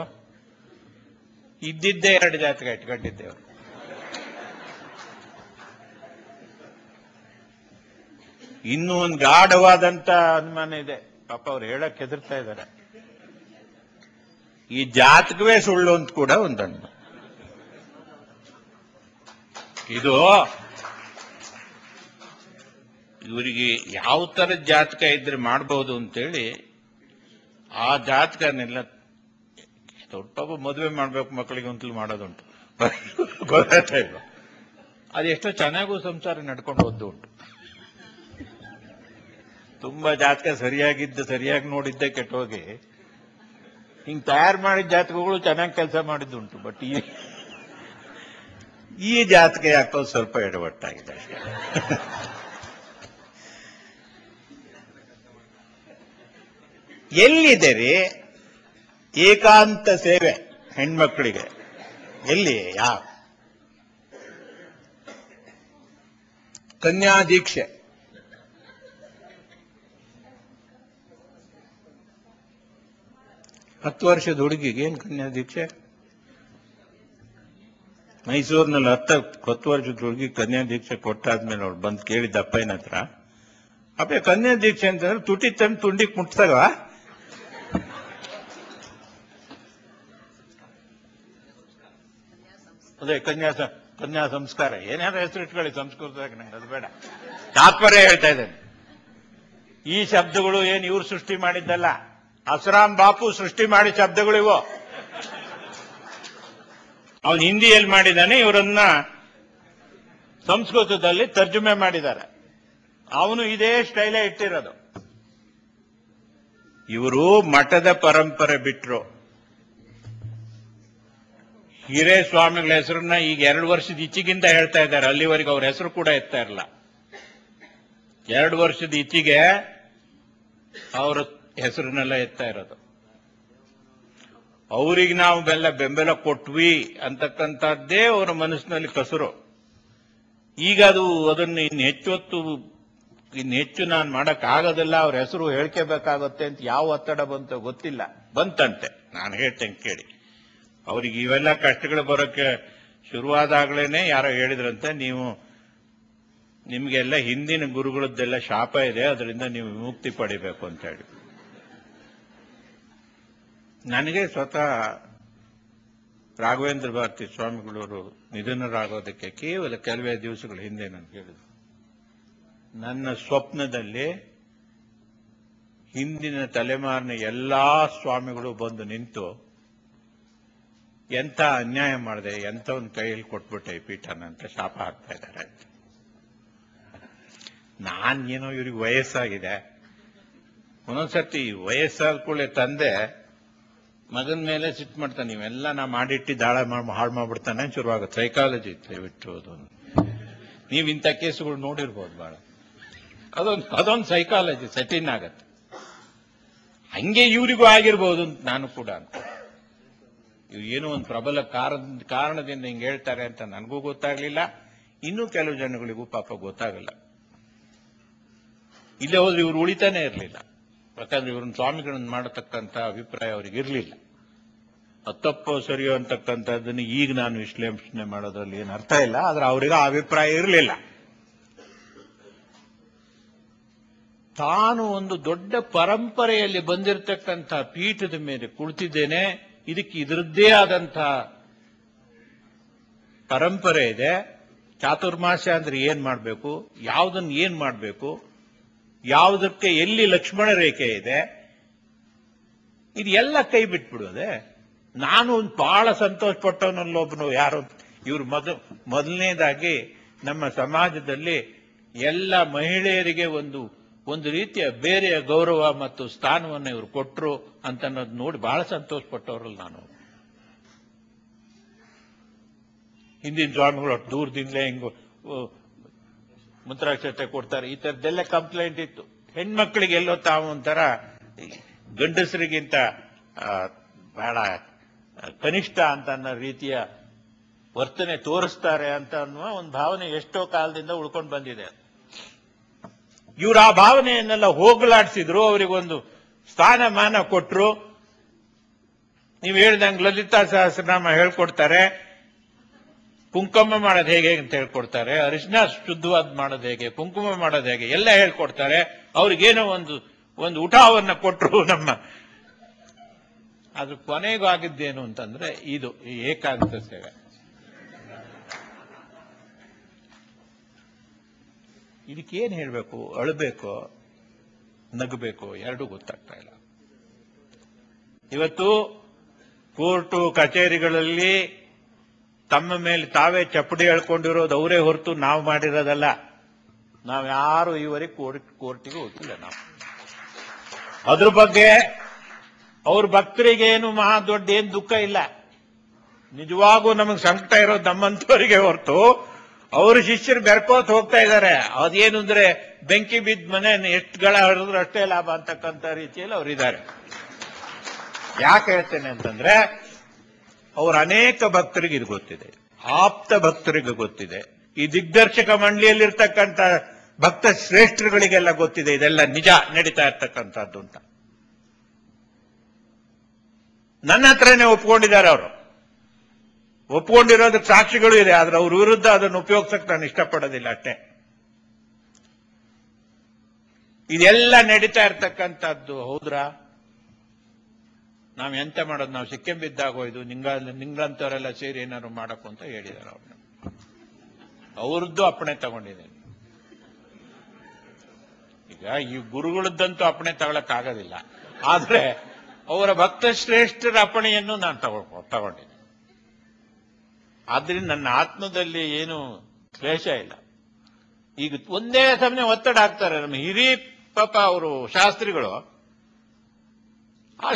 [SPEAKER 1] ಇದ್ದಿದ್ದೇ 2 ಜಾತಕ ಇಟ್ಕೊಂಡಿದ್ದೇವರು. ಇನ್ನೂ ಒಂದು ಗಾಢವಾದಂತ ಅನುಮಾನ ಇದೆ. ಪಾಪ ಅವ್ರು ಹೇಳಕ್ ಹೆದರ್ತಾ ಇದ್ದಾರೆ. ಈ ಜಾತಕವೇ ಸುಳ್ಳು ಅಂತ ಕೂಡ ಒಂದು ಅನುಮಾನ. ಇದು ಇವರಿಗೆ ಯಾವ ತರದ ಜಾತಕ ಇದ್ರೆ ಮಾಡಬಹುದು ಅಂತೇಳಿ ಆ ಜಾತಕನೆಲ್ಲ ಪಾಪ ಮದುವೆ ಮಾಡ್ಬೇಕು ಮಕ್ಕಳಿಗೆ ಅಂತಲೂ ಮಾಡೋದುಂಟು. ಗೊತ್ತಾಗ್ತಾ ಇಲ್ಲ. ಅದೆಷ್ಟೋ ಚೆನ್ನಾಗೂ ಸಂಸಾರ ನಡ್ಕೊಂಡು ಹೋದ್ದು ಉಂಟು. ತುಂಬಾ ಜಾತಕ ಸರಿಯಾಗಿ ನೋಡಿದ್ದೆ ಕೆಟ್ಟೋಗಿ ಹಿಂಗ್ ತಯಾರು ಮಾಡಿದ ಜಾತಕಗಳು ಚೆನ್ನಾಗಿ ಕೆಲಸ ಮಾಡಿದ್ದುಂಟು. ಬಟ್ ಈ ಜಾತಕ ಯಾಕೋ ಸ್ವಲ್ಪ ಎಡವಟ್ಟಾಗಿದೆ ಅಷ್ಟೇ. ಎಲ್ಲಿದೆ ರೀ ಏಕಾಂತ ಸೇವೆ ಹೆಣ್ಮಕ್ಳಿಗೆ? ಎಲ್ಲಿ? ಯಾವ ಕನ್ಯಾ ದೀಕ್ಷೆ? ಹತ್ತು ವರ್ಷದ ಹುಡುಗಿಗೆ ಏನ್ ಕನ್ಯಾ ದೀಕ್ಷೆ? ಮೈಸೂರಿನಲ್ಲಿ 10 ವರ್ಷದ ಹುಡುಗಿ ಕನ್ಯಾ ದೀಕ್ಷೆ ಕೊಟ್ಟಾದ್ಮೇಲೆ ಅವ್ರು ಬಂದು ಕೇಳಿದ್ದ ಅಪ್ಪಯ್ಯನ ಹತ್ರ, ಅಪ್ಪ ಕನ್ಯಾ ದೀಕ್ಷೆ ಅಂತಂದ್ರೆ ತುಟಿ ತಂದು ತುಂಡಿಗೆ ಮುಟ್ತಾಗ? ಅದೇ ಕನ್ಯಾ ಸಂಸ್ಕಾರ ಏನಾದ್ರು ಹೆಸರು ಇಟ್ಕೊಳ್ಳಿ ಸಂಸ್ಕೃತದಾಗ, ನಂಗೆ ಅದು ಬೇಡ. ತಾತ್ಪರ್ಯ ಹೇಳ್ತಾ ಇದ್ದೇನೆ. ಈ ಶಬ್ದಗಳು ಏನು ಇವ್ರು ಸೃಷ್ಟಿ ಮಾಡಿದ್ದಲ್ಲ, ಅಸರಾಮ್ ಬಾಪು ಸೃಷ್ಟಿ ಮಾಡಿ ಶಬ್ದಗಳಿವು. ಅವನು ಹಿಂದಿಯಲ್ಲಿ ಮಾಡಿದ್ದಾನೆ, ಇವರನ್ನ ಸಂಸ್ಕೃತದಲ್ಲಿ ತರ್ಜುಮೆ ಮಾಡಿದ್ದಾರೆ. ಅವನು ಇದೇ ಸ್ಟೈಲೇ ಇಟ್ಟಿರೋದು. ಇವರು ಮಠದ ಪರಂಪರೆ ಬಿಟ್ರು. ಹಿರೇ ಸ್ವಾಮಿಗಳ ಹೆಸರನ್ನ ಈಗ 2 ವರ್ಷದ ಈಚೆಗಿಂತ ಹೇಳ್ತಾ ಇದ್ದಾರೆ. ಅಲ್ಲಿವರೆಗೆ ಅವ್ರ ಹೆಸರು ಕೂಡ ಎತ್ತಾ ಇರಲ್ಲ. 2 ವರ್ಷದ ಈಚೆಗೆ ಅವರ ಹೆಸರನ್ನೆಲ್ಲ ಎತ್ತಾ ಇರೋದು. ಅವ್ರಿಗೆ ನಾವು ಬೆಂಬಲ ಕೊಟ್ವಿ ಅಂತಕ್ಕಂಥದ್ದೇ ಅವರ ಮನಸ್ಸಿನಲ್ಲಿ ಕಸರು. ಈಗ ಅದನ್ನು ಹೆಚ್ಚು ನಾನು ಮಾಡಕ್ ಆಗೋದಿಲ್ಲ, ಅವ್ರ ಹೆಸರು ಹೇಳ್ಕೋಬೇಕಾಗತ್ತೆ ಅಂತ ಯಾವ ಒತ್ತಡ ಬಂತೋ ಗೊತ್ತಿಲ್ಲ, ಬಂತಂತೆ. ನಾನು ಹೇಳ್ತೇನೆ ಕೇಳಿ. ಅವ್ರಿಗೆ ಇವೆಲ್ಲ ಕಷ್ಟಗಳು ಬರೋಕ್ಕೆ ಶುರುವಾದಾಗ್ಲೇನೆ ಯಾರೋ ಹೇಳಿದ್ರಂತೆ, ನಿಮ್ಗೆಲ್ಲ ಹಿಂದಿನ ಗುರುಗಳದ್ದೆಲ್ಲ ಶಾಪ ಇದೆ, ಅದರಿಂದ ನೀವು ವಿಮುಕ್ತಿ ಪಡಿಬೇಕು ಅಂತ ಹೇಳಿ. ನನಗೆ ಸ್ವತಃ ರಾಘವೇಂದ್ರ ಭಾರತಿ ಸ್ವಾಮಿಗಳವರು ನಿಧನರಾಗೋದಕ್ಕೆ ಕೇವಲ ಕೆಲವೇ ದಿವಸಗಳ ಹಿಂದೆ ನಾನು ಕೇಳಿದೆ. ನನ್ನ ಸ್ವಪ್ನದಲ್ಲಿ ಹಿಂದಿನ ತಲೆಮಾರಿನ ಎಲ್ಲಾ ಸ್ವಾಮಿಗಳು ಬಂದು ನಿಂತು ಎಂಥ ಅನ್ಯಾಯ ಮಾಡಿದೆ, ಎಂಥ ಒಂದು ಕೈಯಲ್ಲಿ ಕೊಟ್ಬಿಟ್ಟೆ ಈ ಪೀಠನ ಅಂತ ಶಾಪ ಹಾಕ್ತಾ ಇದ್ದಾರೆ. ನಾನೇನೋ ಇವ್ರಿಗೆ ವಯಸ್ಸಾಗಿದೆ. ಒಂದೊಂದ್ಸರ್ತಿ ವಯಸ್ಸಾದ ಕೂಡಲೇ ತಂದೆ ಮಗನ ಮೇಲೆ ಸಿಟ್ಟು ಮಾಡ್ತಾನೆ, ನೀವೆಲ್ಲ ನಾ ಮಾಡಿಟ್ಟು ಹಾಳು ಮಾಡ್ಬಿಡ್ತಾನೆ ಶುರುವಾಗುತ್ತೆ. ಸೈಕಾಲಜಿ ದಯವಿಟ್ಟು ನೀವು ಇಂಥ ಕೇಸುಗಳು ನೋಡಿರ್ಬೋದು ಬಹಳ. ಅದೊಂದು ಸೈಕಾಲಜಿ ಸೆಟಿನ್ ಆಗತ್ತೆ. ಹಂಗೆ ಇವರಿಗೂ ಆಗಿರ್ಬೋದು ಅಂತ ನಾನು ಕೂಡ ಅಂತ. ಇವ್ರು ಏನೋ ಒಂದು ಪ್ರಬಲ ಕಾರಣದಿಂದ ಹಿಂಗೆ ಹೇಳ್ತಾರೆ ಅಂತ ನನಗೂ ಗೊತ್ತಾಗ್ಲಿಲ್ಲ, ಇನ್ನೂ ಕೆಲವು ಜನಗಳಿಗೂ ಪಾಪ ಗೊತ್ತಾಗಲ್ಲ. ಇಲ್ಲೇ ಹೋದ್ರೆ ಇವ್ರು ಉಳಿತಾನೆ ಇರಲಿಲ್ಲ. ಯಾಕಂದ್ರೆ ಇವ್ರನ್ನ ಸ್ವಾಮಿಗಳನ್ನ ಮಾಡತಕ್ಕಂಥ ಅಭಿಪ್ರಾಯ ಅವ್ರಿಗೆ ಇರಲಿಲ್ಲ. ತಪ್ಪೋ ಸರಿಯೋ ಅಂತಕ್ಕಂಥದ್ದನ್ನು ಈಗ ನಾನು ವಿಶ್ಲೇಷಣೆ ಮಾಡೋದ್ರಲ್ಲಿ ಏನು ಅರ್ಥ ಇಲ್ಲ. ಆದ್ರೆ ಅವರಿಗೆ ಆ ಅಭಿಪ್ರಾಯ ಇರಲಿಲ್ಲ. ತಾನು ಒಂದು ದೊಡ್ಡ ಪರಂಪರೆಯಲ್ಲಿ ಬಂದಿರತಕ್ಕಂಥ ಪೀಠದ ಮೇಲೆ ಕುಳಿತಿದ್ದೇನೆ, ಇದಕ್ಕೆ ಇದರದ್ದೇ ಆದಂಥ ಪರಂಪರೆ ಇದೆ. ಚಾತುರ್ಮಾಸ್ಯ ಅಂದ್ರೆ ಏನ್ ಮಾಡಬೇಕು, ಯಾವುದನ್ನು ಏನ್ ಮಾಡಬೇಕು, ಯಾವುದಕ್ಕೆ ಎಲ್ಲಿ ಲಕ್ಷ್ಮಣ ರೇಖೆ ಇದೆ, ಇದೆಲ್ಲ ಕೈ ಬಿಟ್ಬಿಡೋದೆ. ನಾನು ಬಹಳ ಸಂತೋಷ ಪಟ್ಟವನಲ್ಲೊಬ್ಬನು ಯಾರು, ಇವರು ಮೊದಲನೇದಾಗಿ ನಮ್ಮ ಸಮಾಜದಲ್ಲಿ ಎಲ್ಲ ಮಹಿಳೆಯರಿಗೆ ಒಂದು ರೀತಿಯ ಬೇರೆಯ ಗೌರವ ಮತ್ತು ಸ್ಥಾನವನ್ನು ಇವರು ಕೊಟ್ಟರು ಅಂತ ಅನ್ನೋದು ನೋಡಿ ಬಹಳ ಸಂತೋಷ ಪಟ್ಟವರಲ್ಲ ನಾನು. ಹಿಂದಿನ ಸ್ವಾಮಿಗಳು ದೂರದಿಂದಲೇ ಹಿಂಗು ಮಂತ್ರಾಕ್ಷತೆ ಕೊಡ್ತಾರೆ, ಈ ತರದ್ದೆಲ್ಲ ಕಂಪ್ಲೇಂಟ್ ಇತ್ತು. ಹೆಣ್ಮಕ್ಳಿಗೆ ಎಲ್ಲೋ ತಾವು ಒಂಥರ ಗಂಡಸರಿಗಿಂತ ಬಹಳ ಕನಿಷ್ಠ ಅಂತ ಅನ್ನೋ ರೀತಿಯ ವರ್ತನೆ ತೋರಿಸ್ತಾರೆ ಅಂತ ಅನ್ನುವ ಒಂದು ಭಾವನೆ ಎಷ್ಟೋ ಕಾಲದಿಂದ ಉಳ್ಕೊಂಡು ಬಂದಿದೆ. ಇವರು ಆ ಭಾವನೆಯನ್ನೆಲ್ಲ ಹೋಗಲಾಡಿಸಿದ್ರು, ಅವರಿಗೊಂದು ಸ್ಥಾನಮಾನ ಕೊಟ್ಟರು. ನೀವು ಹೇಳ್ದಂಗೆ ಲಲಿತಾ ಸಹಸ್ರನಾಮ ಹೇಳ್ಕೊಡ್ತಾರೆ, ಕುಂಕುಮ ಮಾಡೋದು ಹೇಗೆ ಅಂತ ಹೇಳ್ಕೊಡ್ತಾರೆ, ಅರಿಶಿನ ಶುದ್ಧವಾದ ಮಾಡೋದು ಹೇಗೆ, ಕುಂಕುಮ ಮಾಡೋದು ಹೇಗೆ ಎಲ್ಲ ಹೇಳ್ಕೊಡ್ತಾರೆ. ಅವ್ರಿಗೇನೋ ಒಂದು ಊಟವನ್ನ ಕೊಟ್ಟರು ನಮ್ಮ. ಅದು ಕೊನೆಗೂ ಆಗಿದ್ದೇನು ಅಂತಂದ್ರೆ ಇದು ಈ ಏಕಾಂತ ಸೇವೆ. ಇದಕ್ಕೇನು ಹೇಳಬೇಕು, ಅಳಬೇಕೋ ನಗಬೇಕೋ ಎರಡೂ ಗೊತ್ತಾಗ್ತಾ ಇಲ್ಲ. ಇವತ್ತು ಕೋರ್ಟು ಕಚೇರಿಗಳಲ್ಲಿ ತಮ್ಮ ಮೇಲೆ ತಾವೇ ಚಪ್ಪಡಿ ಹೇಳ್ಕೊಂಡಿರೋದು ಅವರೇ ಹೊರತು ನಾವು ಮಾಡಿರೋದಲ್ಲ. ನಾವು ಯಾರು ಈವರೆಗೆ ಕೋರ್ಟಿಗೆ ಹೋಗಿಲ್ಲ. ನಾವು ಅದ್ರ ಬಗ್ಗೆ ಅವ್ರ ಭಕ್ತರಿಗೇನು ಮಹಾ ದೊಡ್ಡ ಏನ್ ದುಃಖ ಇಲ್ಲ. ನಿಜವಾಗೂ ನಮಗೆ ಸಂಕಟ ಇರೋದು ನಮ್ಮಂತವರಿಗೆ ಹೊರತು ಅವ್ರ ಶಿಷ್ಯರು ಬೆರ್ಕೋತ್ ಹೋಗ್ತಾ ಇದ್ದಾರೆ. ಅದೇನು ಅಂದ್ರೆ ಬೆಂಕಿ ಬಿದ್ದ ಮನೆ ಎಷ್ಟು ಗಳ ಹೊಡೆದ್ರು ಅಷ್ಟೇ ಲಾಭ ಅಂತಕ್ಕಂಥ ರೀತಿಯಲ್ಲಿ ಅವರಿದ್ದಾರೆ. ಯಾಕೆ ಹೇಳ್ತೇನೆ ಅಂತಂದ್ರೆ ಅವ್ರ ಅನೇಕ ಭಕ್ತರಿಗೆ ಇದು ಗೊತ್ತಿದೆ, ಆಪ್ತ ಭಕ್ತರಿಗೆ ಗೊತ್ತಿದೆ, ಈ ದಿಗ್ದರ್ಶಕ ಮಂಡಳಿಯಲ್ಲಿರ್ತಕ್ಕಂಥ ಭಕ್ತ ಶ್ರೇಷ್ಠರುಗಳಿಗೆಲ್ಲ ಗೊತ್ತಿದೆ ಇದೆಲ್ಲ ನಿಜ ನಡೀತಾ ಇರ್ತಕ್ಕಂಥದ್ದು ಅಂತ. ನನ್ನ ಹತ್ರನೇ ಒಪ್ಕೊಂಡಿದ್ದಾರೆ. ಅವರು ಒಪ್ಕೊಂಡಿರೋದಕ್ಕೆ ಸಾಕ್ಷಿಗಳು ಇದೆ, ಆದ್ರೆ ಅವ್ರ ವಿರುದ್ಧ ಅದನ್ನು ಉಪಯೋಗಿಸಕ್ಕೆ ನಾನು ಇಷ್ಟಪಡೋದಿಲ್ಲ ಅಷ್ಟೇ. ಇದೆಲ್ಲ ನಡೀತಾ ಇರ್ತಕ್ಕಂಥದ್ದು ಹೌದ್ರಾ? ನಾವ್ ಎಂತ ಮಾಡೋದು, ನಾವು ಸಿಕ್ಕಂ ಬಿದ್ದಾಗೋಯ್ದು, ನಿಂಗಳಂತವರೆಲ್ಲ ಸೇರಿ ಏನಾದ್ರು ಮಾಡಕು ಅಂತ ಹೇಳಿದಾರೆ. ಅವ್ರನ್ನ ಅವ್ರದ್ದು ಅಪ್ಪಣೆ ತಗೊಂಡಿದ್ದೇನೆ. ಈಗ ಈ ಗುರುಗಳದ್ದಂತೂ ಅಪ್ಪಣೆ ತಗೊಳಕ್ಕಾಗೋದಿಲ್ಲ, ಆದ್ರೆ ಅವರ ಭಕ್ತ ಶ್ರೇಷ್ಠರ ಅಪ್ಪಣೆಯನ್ನು ನಾನು ತಗೊಂಡಿದ್ದೆ. ಆದ್ರಿಂದ ನನ್ನ ಆತ್ಮದಲ್ಲಿ ಏನು ಕ್ಲೇಶ ಇಲ್ಲ. ಈಗ ಒಂದೇ ಸಮಯ ಒತ್ತಡ ಹಾಕ್ತಾರೆ ನಮ್ಮ ಹಿರಿಯ ಪಾಪ ಅವರು ಶಾಸ್ತ್ರಿಗಳು. ಆ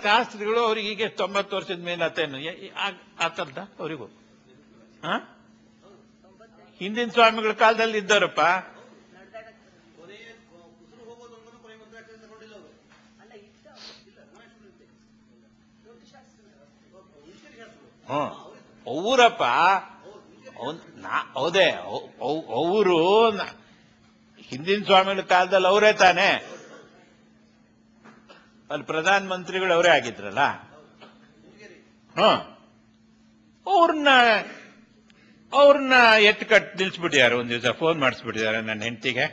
[SPEAKER 1] ಶಾಸ್ತ್ರಿಗಳು ಅವ್ರಿಗೆ ಹೀಗೆ 90 ವರ್ಷದ ಮೇಲೆ ಆತೇನು ಆತಲ್ದ ಅವರಿಗೂ. ಹಿಂದಿನ ಸ್ವಾಮಿಗಳ ಕಾಲದಲ್ಲಿ ಇದ್ದಾರಪ್ಪ. ಅವರಪ್ಪ ಹೌದೇ, ಅವರು ಹಿಂದಿನ ಸ್ವಾಮಿಗಳ ಕಾಲದಲ್ಲಿ ಅವರೇ ತಾನೆ ಅಲ್ಲಿ ಪ್ರಧಾನ ಮಂತ್ರಿಗಳು ಅವರೇ ಆಗಿದ್ರಲ್ಲ. ಅವ್ರನ್ನ ಎತ್ಕಟ್ಟು ನಿಲ್ಸ್ಬಿಟ್ಟಿದ್ದಾರೆ. ಒಂದ್ ದಿವಸ ಫೋನ್ ಮಾಡಿಸ್ಬಿಟ್ಟಿದ್ದಾರೆ ನನ್ನ ಹೆಂಡತಿಗೆ.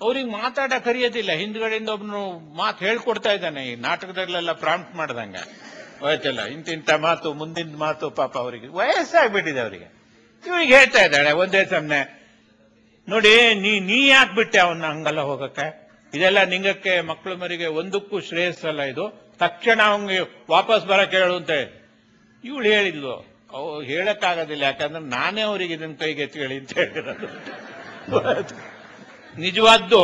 [SPEAKER 1] ಅವ್ರಿಗೆ ಮಾತಾಡ ಕರಿಯೋದಿಲ್ಲ. ಹಿಂದ್ಗಡೆಯಿಂದ ಒಬ್ನು ಮಾತು ಹೇಳ್ಕೊಡ್ತಾ ಇದ್ದಾನೆ, ಈ ನಾಟಕದಲ್ಲೆಲ್ಲ ಪ್ರಾಂಪ್ಟ್ ಮಾಡ್ದಂಗ ಹೋಯ್ತಲ್ಲ, ಇಂತಿಂತ ಮಾತು ಮುಂದಿನ ಮಾತು. ಪಾಪ ಅವರಿಗೆ ವಯಸ್ಸಾಗ್ಬಿಟ್ಟಿದೆ. ಅವರಿಗೆ ಇವ್ರಿಗೆ ಹೇಳ್ತಾ ಇದ್ದಾಳೆ ಒಂದೇ ಸಮನೆ, ನೋಡಿ ನೀ ಯಾಕೆ ಬಿಟ್ಟೆ ಅವನ್ನ ಹಂಗಲ್ಲ ಹೋಗಕ್ಕೆ, ಇದೆಲ್ಲ ನಿಂಗಕ್ಕೆ ಮಕ್ಕಳು ಮರಿಗೆ ಒಂದಕ್ಕೂ ಶ್ರೇಯಸ್ಸಲ್ಲ, ಇದು ತಕ್ಷಣ ಅವಂಗೆ ವಾಪಸ್ ಬರಕ್ಕೆ ಹೇಳು ಅಂತ ಇವಳು ಹೇಳಿದ್ಲು. ಹೇಳಕ್ಕಾಗೋದಿಲ್ಲ, ಯಾಕಂದ್ರೆ ನಾನೇ ಅವರಿಗೆ ಇದನ್ನ ಕೈಗೆತ್ತಿ ಹೇಳಿ ಅಂತ ಹೇಳಿರೋದು ನಿಜವಾದ್ದು.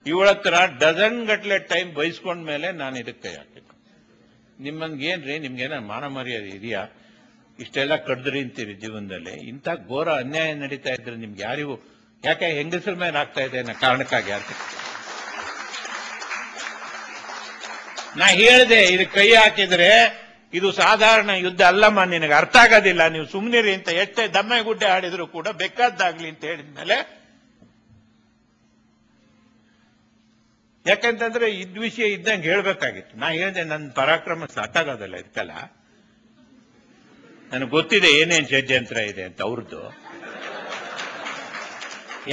[SPEAKER 1] ಇವಳ ಹತ್ರ ಡಜನ್ ಗಟ್ಲೆ ಟೈಮ್ ಬಯಸ್ಕೊಂಡ್ಮೇಲೆ ನಾನು ಇದಕ್ಕೆ ಕೈ ಹಾಕಬೇಕು. ನಿಮ್ಮನ್ಗೇನ್ರಿ, ನಿಮ್ಗೇನ ಮಾನ ಮರ್ಯಾದೆ ಇದೆಯಾ? ಇಷ್ಟೆಲ್ಲ ಕಡ್ದ್ರಿ ಅಂತೀರಿ ಜೀವನದಲ್ಲಿ. ಇಂಥ ಘೋರ ಅನ್ಯಾಯ ನಡೀತಾ ಇದ್ರೆ ನಿಮ್ಗೆ ಯಾರಿಗೂ ಯಾಕೆ ಹೆಂಗಸರ ಮೇಲೆ ಆಗ್ತಾ ಇದೆ ಅನ್ನೋ ಕಾರಣಕ್ಕಾಗಿ ಯಾಕೆ ನಾ ಹೇಳಿದೆ, ಇದಕ್ಕೆ ಕೈ ಹಾಕಿದ್ರೆ ಇದು ಸಾಧಾರಣ ಯುದ್ಧ ಅಲ್ಲಮ್ಮ, ನಿನಗೆ ಅರ್ಥ ಆಗೋದಿಲ್ಲ, ನೀವು ಸುಮ್ಮನಿರಿ ಅಂತ ಎಷ್ಟೇ ದಮ್ಮೆ ಗುಡ್ಡೆ ಆಡಿದ್ರು ಕೂಡ ಬೇಕಾದ್ದಾಗ್ಲಿ ಅಂತ ಹೇಳಿದ್ಮೇಲೆ, ಯಾಕಂತಂದ್ರೆ ಇದ್ ವಿಷಯ ಇದ್ದಂಗೆ ಹೇಳ್ಬೇಕಾಗಿತ್ತು. ನಾ ಹೇಳಿದೆ ನನ್ನ ಪರಾಕ್ರಮ ಸಾಕಾಗೋದಲ್ಲ ಇದಕ್ಕಲ್ಲ, ನನಗೆ ಗೊತ್ತಿದೆ ಏನೇನ್ ಷಡ್ಯಂತ್ರ ಇದೆ ಅಂತ ಅವ್ರದ್ದು.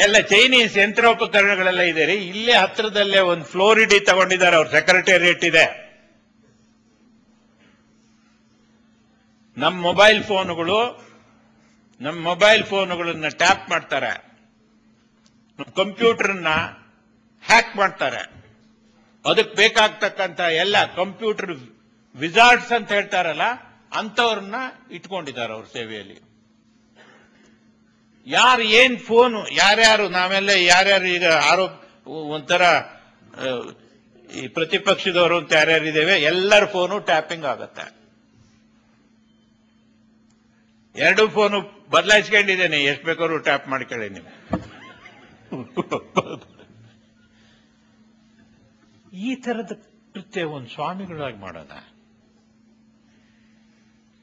[SPEAKER 1] ಎಲ್ಲ ಚೈನೀಸ್ ಯಂತ್ರೋಪಕರಣಗಳೆಲ್ಲ ಇದೆ ರೀ. ಇಲ್ಲೇ ಹತ್ರದಲ್ಲೇ ಒಂದು ಫ್ಲೋರಿಡಿ ತಗೊಂಡಿದ್ದಾರೆ, ಅವ್ರ ಸೆಕ್ರೆಟೇರಿಯೇಟ್ ಇದೆ. ನಮ್ಮ ಮೊಬೈಲ್ ಫೋನುಗಳನ್ನ ಟ್ಯಾಪ್ ಮಾಡ್ತಾರೆ, ನಮ್ಮ ಕಂಪ್ಯೂಟರ್ನ ಹ್ಯಾಕ್ ಮಾಡ್ತಾರೆ. ಅದಕ್ಕೆ ಬೇಕಾಗ್ತಕ್ಕಂಥ ಎಲ್ಲ ಕಂಪ್ಯೂಟರ್ ವಿಜಾರ್ಡ್ಸ್ ಅಂತ ಹೇಳ್ತಾರಲ್ಲ, ಅಂಥವ್ರನ್ನ ಇಟ್ಕೊಂಡಿದ್ದಾರೆ ಅವ್ರ ಸೇವೆಯಲ್ಲಿ. ಯಾರು ಏನ್ ಫೋನು ಯಾರ್ಯಾರು ನಾವೆಲ್ಲ ಯಾರ್ಯಾರು ಈಗ ಒಂಥರ ಈ ಪ್ರತಿಪಕ್ಷದವರು ಅಂತ ಯಾರ್ಯಾರು ಇದ್ದೇವೆ, ಎಲ್ಲರ ಫೋನು ಟ್ಯಾಪಿಂಗ್ ಆಗತ್ತೆ. 2 ಫೋನು ಬದಲಾಯಿಸ್ಕೊಂಡಿದ್ದೇನೆ, ಎಷ್ಟು ಬೇಕಾದ್ರೂ ಟ್ಯಾಪ್ ಮಾಡ್ಕೊಳ್ಳಿ ನೀವು. ಈ ತರದ ಕೃತ್ಯ ಒಂದು ಸ್ವಾಮಿಗಳಾಗಿ ಮಾಡೋಣ.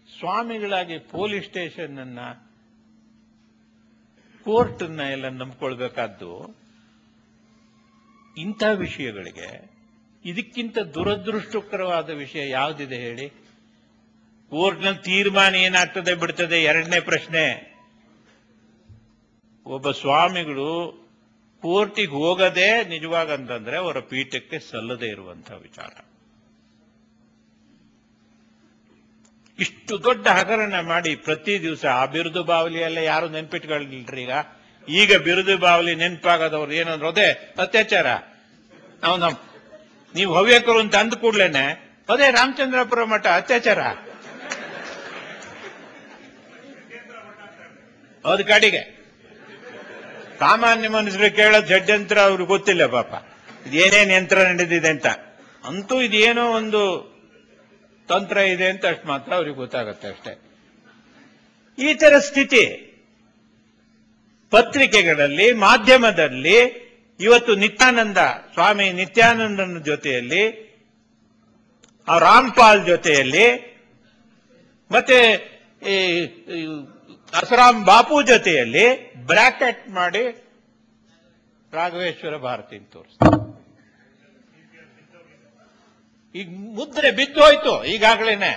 [SPEAKER 1] ಸ್ವಾಮಿಗಳಾಗಿ ಪೊಲೀಸ್ ಸ್ಟೇಷನ್ ಅನ್ನ, ಕೋರ್ಟ್ ಅನ್ನ ಎಲ್ಲ ನಂಬ್ಕೊಳ್ಬೇಕಾದ್ದು ಇಂಥ ವಿಷಯಗಳಿಗೆ. ಇದಕ್ಕಿಂತ ದುರದೃಷ್ಟಕರವಾದ ವಿಷಯ ಯಾವುದಿದೆ ಹೇಳಿ? ಕೋರ್ಟ್ನಲ್ಲಿ ತೀರ್ಮಾನ ಏನಾಗ್ತದೆ ಬಿಡ್ತದೆ ಎರಡನೇ ಪ್ರಶ್ನೆ. ಒಬ್ಬ ಸ್ವಾಮಿಗಳು ಕೋರ್ಟಿಗೆ ಹೋಗದೆ ನಿಜವಾಗಂತಂದ್ರೆ ಅವರ ಪೀಠಕ್ಕೆ ಸಲ್ಲದೆ ಇರುವಂತಹ ವಿಚಾರ. ಇಷ್ಟು ದೊಡ್ಡ ಹಗರಣ ಮಾಡಿ ಪ್ರತಿ ದಿವಸ ಆ ಬಿರುದು ಬಾವಲಿ ಎಲ್ಲ ಯಾರು ನೆನ್ಪಿಟ್ಕೊಳ್ಳಿಲ್ರಿ. ಈಗ ಬಿರುದು ಬಾವಲಿ ನೆನಪಾಗದವ್ರು ಏನಂದ್ರು, ಅದೇ ಅತ್ಯಾಚಾರ. ನೀವು ಹವ್ಯಕರು ಅಂತ ಅಂದ ಕೂಡ್ಲೇನೆ ಅದೇ ರಾಮಚಂದ್ರಾಪುರ ಮಠ ಅತ್ಯಾಚಾರ. ಅದ್ ಕಡೆಗೆ ಸಾಮಾನ್ಯ ಮನುಷ್ಯರು ಕೇಳೋದು ಷಡ್ಯಂತ್ರ ಅವ್ರಿಗೆ ಗೊತ್ತಿಲ್ಲ ಪಾಪ, ಇದೇನೇನು ಯಂತ್ರ ನಡೆದಿದೆ ಅಂತ. ಅಂತೂ ಇದೇನೋ ಒಂದು ತಂತ್ರ ಇದೆ ಅಂತ ಅಷ್ಟು ಮಾತ್ರ ಅವ್ರಿಗೆ ಗೊತ್ತಾಗತ್ತೆ ಅಷ್ಟೇ. ಈ ತರ ಸ್ಥಿತಿ ಪತ್ರಿಕೆಗಳಲ್ಲಿ, ಮಾಧ್ಯಮದಲ್ಲಿ ಇವತ್ತು ಸ್ವಾಮಿ ನಿತ್ಯಾನಂದನ ಜೊತೆಯಲ್ಲಿ, ಆ ರಾಮ್ಪಾಲ್ ಜೊತೆಯಲ್ಲಿ, ಮತ್ತೆ ಅಸರಾಮ್ ಬಾಪು ಜೊತೆಯಲ್ಲಿ ಬ್ರಾಕೆಟ್ ಮಾಡಿ ರಾಘವೇಶ್ವರ ಭಾರತಿ ತೋರಿಸ್ತಾರೆ. ಈಗ ಮುದ್ರೆ ಬಿದ್ದೋಯ್ತು ಈಗಾಗಲೇನೆ.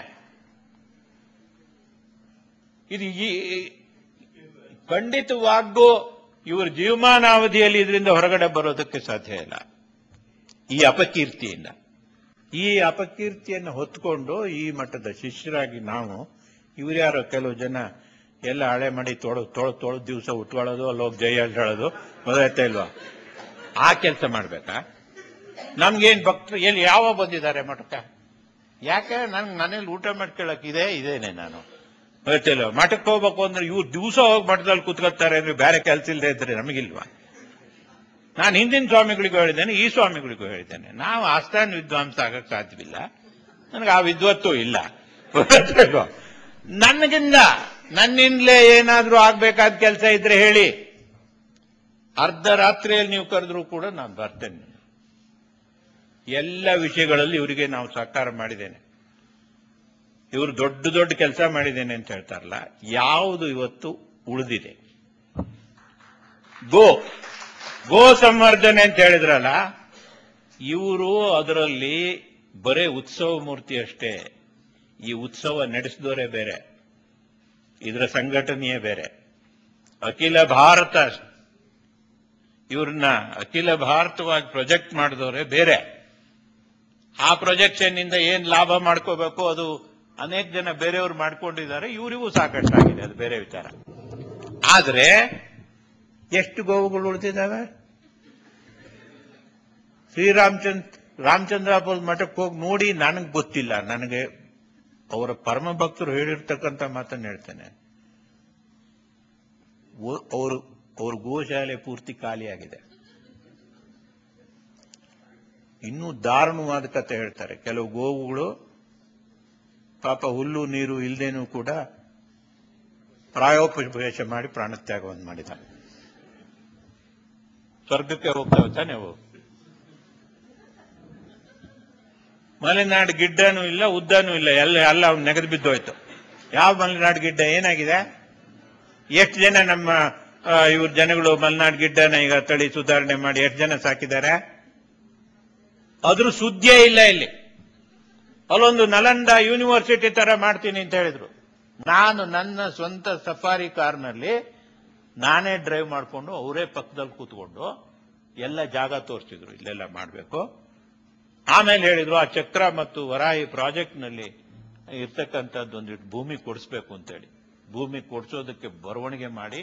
[SPEAKER 1] ಇದು ಖಂಡಿತವಾಗೂ ಇವರು ಜೀವಮಾನಾವಧಿಯಲ್ಲಿ ಇದರಿಂದ ಹೊರಗಡೆ ಬರೋದಕ್ಕೆ ಸಾಧ್ಯ ಇಲ್ಲ, ಈ ಅಪಕೀರ್ತಿಯಿಂದ. ಈ ಅಪಕೀರ್ತಿಯನ್ನು ಹೊತ್ಕೊಂಡು ಈ ಮಟ್ಟದ ಶಿಷ್ಯರಾಗಿ ನಾವು, ಇವರ್ಯಾರೋ ಕೆಲವು ಜನ ಎಲ್ಲ ಹಳೆ ಮಾಡಿ ತೊಳೆದು ದಿವಸ ಉಟ್ಕೊಳ್ಳೋದು, ಅಲ್ಲೋಗಿ ಜೈ ಹೇಳೋದು ಗೊತ್ತಾಯ್ತಾ ಇಲ್ವಾ? ಆ ಕೆಲಸ ಮಾಡ್ಬೇಕಾ? ನಮ್ಗೇನ್ ಭಕ್ತರು ಎಲ್ಲಿ ಯಾವ ಬಂದಿದ್ದಾರೆ ಮಠಕ್ಕೆ? ಯಾಕೆ ನನ್ಗೆ ಮನೇಲಿ ಊಟ ಮಾಡ್ಕೊಳ್ಳಕ್ ಇದೇನೆ ನಾನು ಗೊತ್ತಿಲ್ಲ. ಮಠಕ್ಕೆ ಹೋಗ್ಬೇಕು ಅಂದ್ರೆ ಇವ್ರು ದಿವಸ ಹೋಗಿ ಮಠದಲ್ಲಿ ಕೂತ್ಕೊಳ್ತಾರೆ ಅಂದ್ರೆ ಬೇರೆ ಕೆಲಸ ಇಲ್ಲದೆ ಇದ್ರೆ ನಮಗಿಲ್ವಾ? ನಾನು ಹಿಂದಿನ ಸ್ವಾಮಿಗಳಿಗೂ ಹೇಳಿದ್ದೇನೆ, ಈ ಸ್ವಾಮಿಗಳಿಗೂ ಹೇಳಿದ್ದೇನೆ, ನಾವು ಆಸ್ಥಾನ ವಿದ್ವಾಂಸ ಆಗಕ್ ಸಾಧ್ಯವಿಲ್ಲ, ನನಗೆ ಆ ವಿದ್ವತ್ತು ಇಲ್ಲ. ನನ್ನಿಂದಲೇ ಏನಾದ್ರೂ ಆಗ್ಬೇಕಾದ ಕೆಲಸ ಇದ್ರೆ ಹೇಳಿ, ಅರ್ಧ ರಾತ್ರಿಯಲ್ಲಿ ನೀವು ಕರೆದ್ರೂ ಕೂಡ ನಾನು ಬರ್ತೇನೆ. ಎಲ್ಲ ವಿಷಯಗಳಲ್ಲಿ ಇವರಿಗೆ ನಾವು ಸಹಕಾರ ಮಾಡಿದ್ದೇನೆ. ಇವರು ದೊಡ್ಡ ದೊಡ್ಡ ಕೆಲಸ ಮಾಡಿದ್ದೇನೆ ಅಂತ ಹೇಳ್ತಾರಲ್ಲ, ಯಾವುದು ಇವತ್ತು ಉಳಿದಿದೆ? ಗೋ ಸಂವರ್ಧನೆ ಅಂತ ಹೇಳಿದ್ರಲ್ಲ, ಇವರು ಅದರಲ್ಲಿ ಬರೇ ಉತ್ಸವ ಮೂರ್ತಿ ಅಷ್ಟೇ. ಈ ಉತ್ಸವ ನಡೆಸಿದವರೇ ಬೇರೆ, ಇದರ ಸಂಘಟನೆಯೇ ಬೇರೆ. ಅಖಿಲ ಭಾರತ ಇವ್ರನ್ನ ಅಖಿಲ ಭಾರತವಾಗಿ ಪ್ರೊಜೆಕ್ಟ್ ಮಾಡಿದವರೇ ಬೇರೆ. ಆ ಪ್ರೊಜೆಕ್ಷನ್ ಇಂದ ಏನ್ ಲಾಭ ಮಾಡ್ಕೋಬೇಕು ಅದು ಅನೇಕ ಜನ ಬೇರೆಯವರು ಮಾಡ್ಕೊಂಡಿದ್ದಾರೆ, ಇವರಿಗೂ ಸಾಕಷ್ಟಾಗಿದೆ, ಅದು ಬೇರೆ ವಿಚಾರ. ಆದ್ರೆ ಎಷ್ಟು ಗೋವುಗಳು ಉಳಿದಿದ್ದಾವೆ? ರಾಮಚಂದ್ರಾಪುರ ಮಠಕ್ಕೆ ಹೋಗಿ ನೋಡಿ, ನನಗೆ ಗೊತ್ತಿಲ್ಲ, ನನಗೆ ಅವರ ಪರಮ ಭಕ್ತರು ಹೇಳಿರ್ತಕ್ಕಂಥ ಮಾತನ್ನು ಹೇಳ್ತೇನೆ. ಅವ್ರ ಗೋಶಾಲೆ ಪೂರ್ತಿ ಖಾಲಿಯಾಗಿದೆ. ಇನ್ನೂ ದಾರುಣವಾದ ಕಥೆ ಹೇಳ್ತಾರೆ. ಕೆಲವು ಗೋವುಗಳು ಪಾಪ ಹುಲ್ಲು ನೀರು ಇಲ್ದೇನೂ ಕೂಡ ಪ್ರಾಯೋಪವೇಶ ಮಾಡಿ ಪ್ರಾಣತ್ಯಾಗವನ್ನು ಮಾಡಿದ್ದಾರೆ. ಸ್ವರ್ಗಕ್ಕೆ ಹೋಗ್ತಾವೆ ತಾನೆ ಅವು. ಮಲೆನಾಡು ಗಿಡ್ಡನೂ ಇಲ್ಲ, ಉದ್ದನೂ ಇಲ್ಲ, ಎಲ್ಲ ಅವ್ನು ನೆಗೆದು ಬಿದ್ದೋಯ್ತು. ಯಾವ ಮಲೆನಾಡು ಗಿಡ್ಡ ಏನಾಗಿದೆ? ಎಷ್ಟು ಜನ ನಮ್ಮ ಇವ್ರ ಜನಗಳು ಮಲೆನಾಡು ಗಿಡ್ಡನ ಈಗ ತಳಿ ಸುಧಾರಣೆ ಮಾಡಿ ಎಷ್ಟು ಜನ ಸಾಕಿದ್ದಾರೆ? ಅದ್ರ ಸುದ್ದಿಯೇ ಇಲ್ಲ ಇಲ್ಲಿ. ಅಲ್ಲೊಂದು ನಲಂದ ಯೂನಿವರ್ಸಿಟಿ ತರ ಮಾಡ್ತೀನಿ ಅಂತ ಹೇಳಿದ್ರು. ನಾನು ನನ್ನ ಸ್ವಂತ ಸಫಾರಿ ಕಾರ್ನಲ್ಲಿ ನಾನೇ ಡ್ರೈವ್ ಮಾಡಿಕೊಂಡು ಅವರೇ ಪಕ್ಕದಲ್ಲಿ ಕೂತ್ಕೊಂಡು ಎಲ್ಲ ಜಾಗ ತೋರಿಸಿದ್ರು, ಇಲ್ಲೆಲ್ಲ ಮಾಡಬೇಕು. ಆಮೇಲೆ ಹೇಳಿದ್ರು ಆ ಚಕ್ರ ಮತ್ತು ವರಾಯಿ ಪ್ರಾಜೆಕ್ಟ್ನಲ್ಲಿ ಇರ್ತಕ್ಕಂಥದ್ದು ಒಂದಿಟ್ಟು ಭೂಮಿ ಕೊಡಿಸ್ಬೇಕು ಅಂತೇಳಿ. ಭೂಮಿ ಕೊಡಿಸೋದಕ್ಕೆ ಬರವಣಿಗೆ ಮಾಡಿ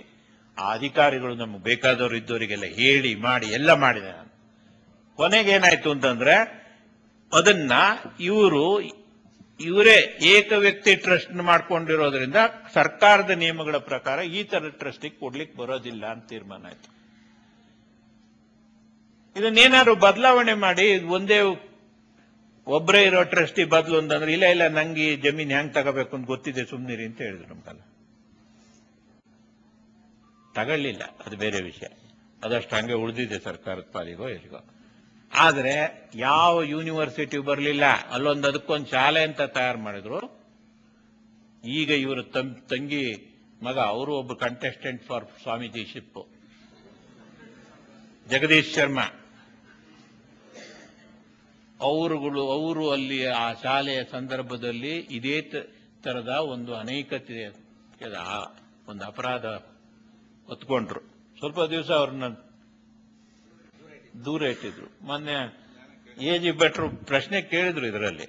[SPEAKER 1] ಆ ಅಧಿಕಾರಿಗಳು ನಮ್ಗೆ ಬೇಕಾದವರು ಇದ್ದವರಿಗೆಲ್ಲ ಹೇಳಿ ಮಾಡಿ ಎಲ್ಲ ಮಾಡಿದೆ ನಾನು. ಕೊನೆಗೇನಾಯ್ತು ಅಂತಂದ್ರೆ ಅದನ್ನ ಇವರೇ ಏಕ ವ್ಯಕ್ತಿ ಟ್ರಸ್ಟ್ ಮಾಡ್ಕೊಂಡಿರೋದ್ರಿಂದ ಸರ್ಕಾರದ ನಿಯಮಗಳ ಪ್ರಕಾರ ಈ ತರ ಟ್ರಸ್ಟಿಗೆ ಕೊಡ್ಲಿಕ್ಕೆ ಬರೋದಿಲ್ಲ ಅಂತ ತೀರ್ಮಾನ ಆಯ್ತು. ಇದನ್ನೇನಾದ್ರು ಬದಲಾವಣೆ ಮಾಡಿ ಒಂದೇ ಒಬ್ಬರೇ ಇರೋ ಟ್ರಸ್ಟಿ ಬದಲು ಅಂತಂದ್ರೆ ಇಲ್ಲ ನಂಗೆ ಜಮೀನ್ ಹೆಂಗ್ ತಗೋಬೇಕು ಅಂತ ಗೊತ್ತಿದೆ ಸುಮ್ನಿರಿ ಅಂತ ಹೇಳಿದ್ರು. ನಮ್ಗಲ್ಲ ತಗೊಳ್ಳಿಲ್ಲ, ಅದು ಬೇರೆ ವಿಷಯ, ಅದಷ್ಟು ಹಂಗೆ ಉಳಿದಿದೆ ಸರ್ಕಾರದ ಪಾಲಿಗೋ ಎಲ್ಲಿಗೋ. ಆದ್ರೆ ಯಾವ ಯೂನಿವರ್ಸಿಟಿ ಬರಲಿಲ್ಲ, ಅಲ್ಲೊಂದು ಅದಕ್ಕೊಂದು ಶಾಲೆ ಅಂತ ತಯಾರು ಮಾಡಿದ್ರು. ಈಗ ಇವರು ತಂಗಿ ಮಗ ಅವರು ಒಬ್ಬ contestant for Swamiji ship, Jagadish Sharma, ಅವರು ಅಲ್ಲಿ ಆ ಶಾಲೆಯ ಸಂದರ್ಭದಲ್ಲಿ ಇದೇ ತರದ ಒಂದು ಅನೈಕತೆ ಒಂದು ಅಪರಾಧ ಹೊತ್ಕೊಂಡ್ರು. ಸ್ವಲ್ಪ ದಿವಸ ಅವ್ರನ್ನ ದೂರ ಇಟ್ಟಿದ್ರು. ಮೊನ್ನೆ ಎ.ಜಿ. ಭಟ್ರು ಪ್ರಶ್ನೆ ಕೇಳಿದ್ರು ಇದರಲ್ಲಿ,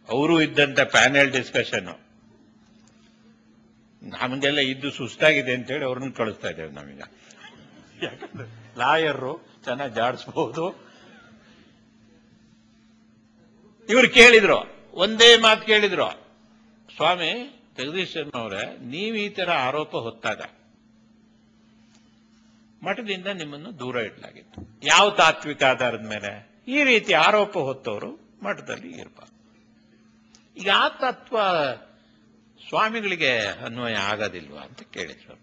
[SPEAKER 1] ಅವರು ಇದ್ದಂತ ಪ್ಯಾನೆಲ್ ಡಿಸ್ಕಷನ್. ನಮಗೆಲ್ಲ ಇದ್ದು ಸುಸ್ತಾಗಿದೆ ಅಂತೇಳಿ ಅವ್ರನ್ನ ಕಳಿಸ್ತಾ ಇದ್ದೇವೆ ನಾವೀಗ. ಯಾಕಂದ್ರೆ ಲಾಯರು ಚೆನ್ನಾಗಿ ಜಾಡಿಸಬಹುದು. ಇವ್ರು ಕೇಳಿದ್ರು, ಒಂದೇ ಮಾತು ಕೇಳಿದ್ರು, ಸ್ವಾಮಿ ಜಗದೀಶ್ ಶರ್ಮಾ ಅವರೇ, ನೀವು ಈ ತರ ಆರೋಪ ಹೊತ್ತಾಗ ಮಠದಿಂದ ನಿಮ್ಮನ್ನು ದೂರ ಇಡಲಾಗಿತ್ತು. ಯಾವ ತಾತ್ವಿಕ ಆಧಾರದ ಮೇಲೆ? ಈ ರೀತಿ ಆರೋಪ ಹೊತ್ತವರು ಮಠದಲ್ಲಿ ಇರಬಾರ್ದು. ಈಗ ಆ ತತ್ವ ಸ್ವಾಮಿಗಳಿಗೆ ಅನ್ವಯ ಆಗೋದಿಲ್ವಾ ಅಂತ ಕೇಳಿದ್ರು.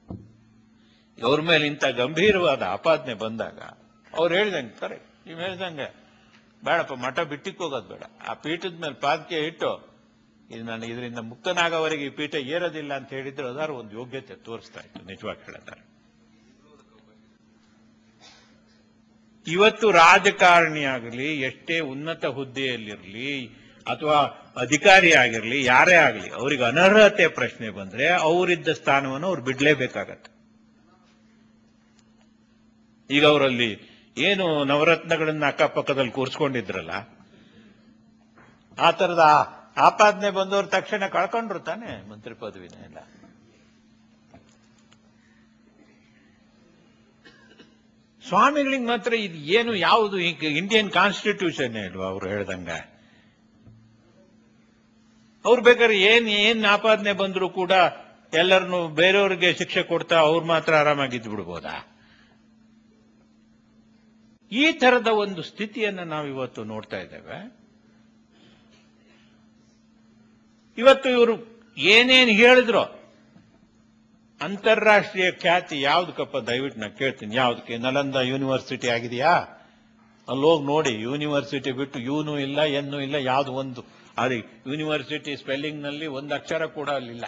[SPEAKER 1] ಅವ್ರ ಮೇಲೆ ಇಂಥ ಗಂಭೀರವಾದ ಆಪಾದನೆ ಬಂದಾಗ ಅವ್ರು ಹೇಳ್ದಂಗೆ ಕರೆಕ್ಟ್, ನೀವು ಹೇಳ್ದಂಗೆ ಬೇಡಪ್ಪ, ಮಠ ಬಿಟ್ಟಿಕ್ಕೆ ಹೋಗೋದು ಬೇಡ, ಆ ಪೀಠದ ಮೇಲೆ ಪಾದಕೆ ಇಟ್ಟು ಇದು ನಾನು ಇದರಿಂದ ಮುಕ್ತನಾಗವರೆಗೆ ಈ ಪೀಠ ಏರೋದಿಲ್ಲ ಅಂತ ಹೇಳಿದ್ರೆ ಅದಾರು ಒಂದು ಯೋಗ್ಯತೆ ತೋರಿಸ್ತಾ ಇತ್ತು. ನಿಜವಾಗಿ ಹೇಳಿದ್ದಾರೆ. ಇವತ್ತು ರಾಜಕಾರಣಿ ಆಗಲಿ, ಎಷ್ಟೇ ಉನ್ನತ ಹುದ್ದೆಯಲ್ಲಿರಲಿ ಅಥವಾ ಅಧಿಕಾರಿ ಆಗಿರಲಿ, ಯಾರೇ ಆಗಲಿ, ಅವರಿಗೆ ಅನರ್ಹತೆ ಪ್ರಶ್ನೆ ಬಂದ್ರೆ ಅವರಿದ್ದ ಸ್ಥಾನವನ್ನು ಅವ್ರು ಬಿಡ್ಲೇಬೇಕಾಗತ್ತೆ. ಈಗ ಅವರಲ್ಲಿ ಏನು ನವರತ್ನಗಳನ್ನ ಅಕ್ಕಪಕ್ಕದಲ್ಲಿ ಕೂರಿಸ್ಕೊಂಡಿದ್ರಲ್ಲ, ಆ ತರದ ಆಪಾದನೆ ಬಂದವರು ತಕ್ಷಣ ಕಳ್ಕೊಂಡ್ರು ತಾನೆ ಮಂತ್ರಿ ಪದವಿನ ಎಲ್ಲ. ಸ್ವಾಮಿಗಳಿಗೆ ಮಾತ್ರ ಇದು ಏನು ಯಾವುದು ಇಂಡಿಯನ್ ಕಾನ್ಸ್ಟಿಟ್ಯೂಷನ್ ಇಲ್ವಾ ಅವ್ರು ಹೇಳ್ದಂಗ? ಅವ್ರು ಬೇಕಾದ್ರೆ ಏನ್ ಆಪಾದನೆ ಬಂದ್ರು ಕೂಡ ಎಲ್ಲರನ್ನು ಬೇರೆಯವ್ರಿಗೆ ಶಿಕ್ಷೆ ಕೊಡ್ತಾ ಅವ್ರು ಮಾತ್ರ ಆರಾಮಾಗಿದ್ದು ಬಿಡ್ಬೋದಾ? ಈ ತರದ ಒಂದು ಸ್ಥಿತಿಯನ್ನು ನಾವು ಇವತ್ತು ನೋಡ್ತಾ ಇದ್ದೇವೆ. ಇವತ್ತು ಇವರು ಏನೇನು ಹೇಳಿದ್ರು, ಅಂತಾರಾಷ್ಟ್ರೀಯ ಖ್ಯಾತಿ ಯಾವ್ದಕ್ಕಪ್ಪ ದಯವಿಟ್ಟು ನಾನು ಕೇಳ್ತೀನಿ, ಯಾವ್ದಕ್ಕೆ? ನಲಂದ ಯೂನಿವರ್ಸಿಟಿ ಆಗಿದೆಯಾ? ಅಲ್ಲೋಗಿ ನೋಡಿ. ಯೂನಿವರ್ಸಿಟಿ ಬಿಟ್ಟು ಯೂನು ಇಲ್ಲ, ಎನ್ನು ಇಲ್ಲ, ಯಾವ್ದು ಒಂದು ಅದು ಯೂನಿವರ್ಸಿಟಿ ಸ್ಪೆಲ್ಲಿಂಗ್ ನಲ್ಲಿ ಒಂದು ಅಕ್ಷರ ಕೂಡ ಅಲ್ಲಿಲ್ಲ.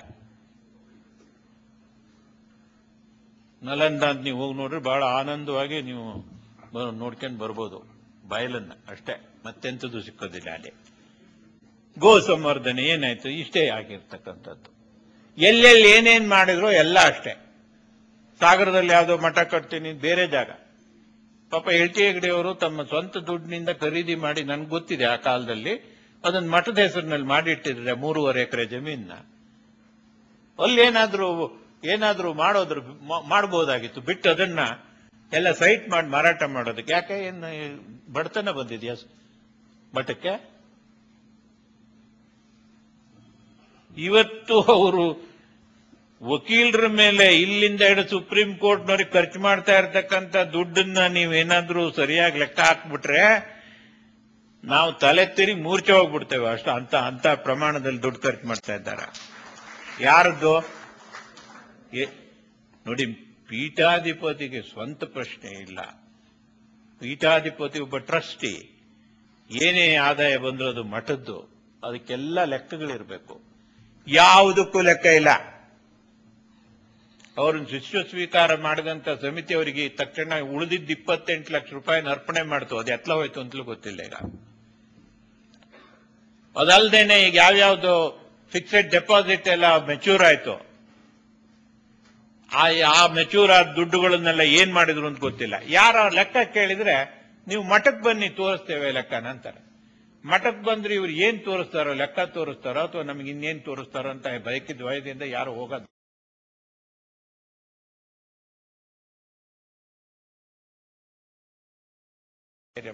[SPEAKER 1] ನಲಂದ ಅಂತ ನೀವು ಹೋಗಿ ನೋಡ್ರಿ, ಬಹಳ ಆನಂದವಾಗಿ ನೀವು ನೋಡ್ಕೊಂಡು ಬರ್ಬೋದು ಬಯಲನ್ನ, ಅಷ್ಟೇ, ಮತ್ತೆಂಥದ್ದು ಸಿಕ್ಕೋದಿಲ್ಲ ಅಲ್ಲಿ. ಗೋ ಸಂವರ್ಧನೆ ಏನಾಯ್ತು? ಇಷ್ಟೇ ಆಗಿರ್ತಕ್ಕಂಥದ್ದು. ಎಲ್ಲೆಲ್ಲಿ ಏನೇನ್ ಮಾಡಿದ್ರು ಎಲ್ಲ ಅಷ್ಟೇ. ಸಾಗರದಲ್ಲಿ ಯಾವುದೋ ಮಠ ಕಟ್ತೀನಿ, ಬೇರೆ ಜಾಗ. ಪಾಪ ಎಲ್ಟಿ ಹೆಗ್ಡೆಯವರು ತಮ್ಮ ಸ್ವಂತ ದುಡ್ಡಿನಿಂದ ಖರೀದಿ ಮಾಡಿ, ನನ್ಗೆ ಗೊತ್ತಿದೆ ಆ ಕಾಲದಲ್ಲಿ, ಅದನ್ನ ಮಠದ ಹೆಸರಿನಲ್ಲಿ ಮಾಡಿಟ್ಟಿದ್ರೆ 3.5 ಎಕರೆ ಜಮೀನ. ಅಲ್ಲಿ ಏನಾದ್ರೂ ಮಾಡಬಹುದಾಗಿತ್ತು, ಬಿಟ್ಟು ಅದನ್ನ ಎಲ್ಲ ಸೈಟ್ ಮಾಡಿ ಮಾರಾಟ ಮಾಡೋದಕ್ಕೆ. ಯಾಕೆ? ಏನು ಬಡತನ ಬಂದಿದೆಯಾ ಮಠಕ್ಕೆ? ಇವತ್ತು ಅವರು ವಕೀಲರ ಮೇಲೆ ಇಲ್ಲಿಂದ ಹಿಡಿದು ಸುಪ್ರೀಂ ಕೋರ್ಟ್ನವ್ರಿಗೆ ಖರ್ಚು ಮಾಡ್ತಾ ಇರತಕ್ಕಂಥ ದುಡ್ಡನ್ನ ನೀವೇನಾದ್ರೂ ಸರಿಯಾಗಿ ಲೆಕ್ಕ ಹಾಕ್ಬಿಟ್ರೆ ನಾವು ತಲೆ ತಿರಿ ಮೂರ್ಛೆ ಹೋಗ್ಬಿಡ್ತೇವೆ. ಅಷ್ಟು ಅಂತ ಪ್ರಮಾಣದಲ್ಲಿ ದುಡ್ಡು ಖರ್ಚು ಮಾಡ್ತಾ ಇದ್ದಾರೆ. ಯಾರದ್ದು? ನೋಡಿ, ಪೀಠಾಧಿಪತಿಗೆ ಸ್ವಂತ ಪ್ರಶ್ನೆ ಇಲ್ಲ. ಪೀಠಾಧಿಪತಿ ಒಬ್ಬ ಟ್ರಸ್ಟಿ, ಏನೇ ಆದಾಯ ಬಂದರೂ ಅದು ಮಠದ್ದು, ಅದಕ್ಕೆಲ್ಲ ಲೆಕ್ಕಗಳಿರಬೇಕು. ಯಾವುದಕ್ಕೂ ಲೆಕ್ಕ ಇಲ್ಲ. ಅವ್ರನ್ನ ಶಿಷ್ಯ ಸ್ವೀಕಾರ ಮಾಡಿದಂತ ಸಮಿತಿ ಅವರಿಗೆ ತಕ್ಷಣ ಉಳಿದಿದ್ದ 28 ಲಕ್ಷ ರೂಪಾಯಿನ ಅರ್ಪಣೆ ಮಾಡ್ತು. ಅದು ಎತ್ಲ ಹೋಯ್ತು ಅಂತಲೂ ಗೊತ್ತಿಲ್ಲ ಈಗ. ಅದಲ್ದೇನೆ ಈಗ ಯಾವ್ಯಾವ್ದು ಫಿಕ್ಸೆಡ್ ಡೆಪಾಸಿಟ್ ಎಲ್ಲ ಮೆಚ್ಯೂರ್ ಆಯ್ತು, ಆ ಮೆಚೂರ್ ಆದ ದುಡ್ಡುಗಳನ್ನೆಲ್ಲ ಏನ್ ಮಾಡಿದ್ರು ಅಂತ ಗೊತ್ತಿಲ್ಲ. ಯಾರ ಲೆಕ್ಕ ಕೇಳಿದ್ರೆ ನೀವು ಮಠಕ್ಕೆ ಬನ್ನಿ ತೋರಿಸ್ತೇವೆ ಲೆಕ್ಕನ ಅಂತಾರೆ. ಮಠಕ್ಕೆ ಬಂದ್ರೆ ಇವ್ರು ಏನ್ ತೋರಿಸ್ತಾರೋ, ಲೆಕ್ಕ ತೋರಿಸ್ತಾರೋ ಅಥವಾ ನಮ್ಗೆ ಇನ್ನೇನ್ ತೋರಿಸ್ತಾರೋ ಅಂತ ಬಯಕಿದ ವಯದಿಂದ ಯಾರು ಹೋಗೋದು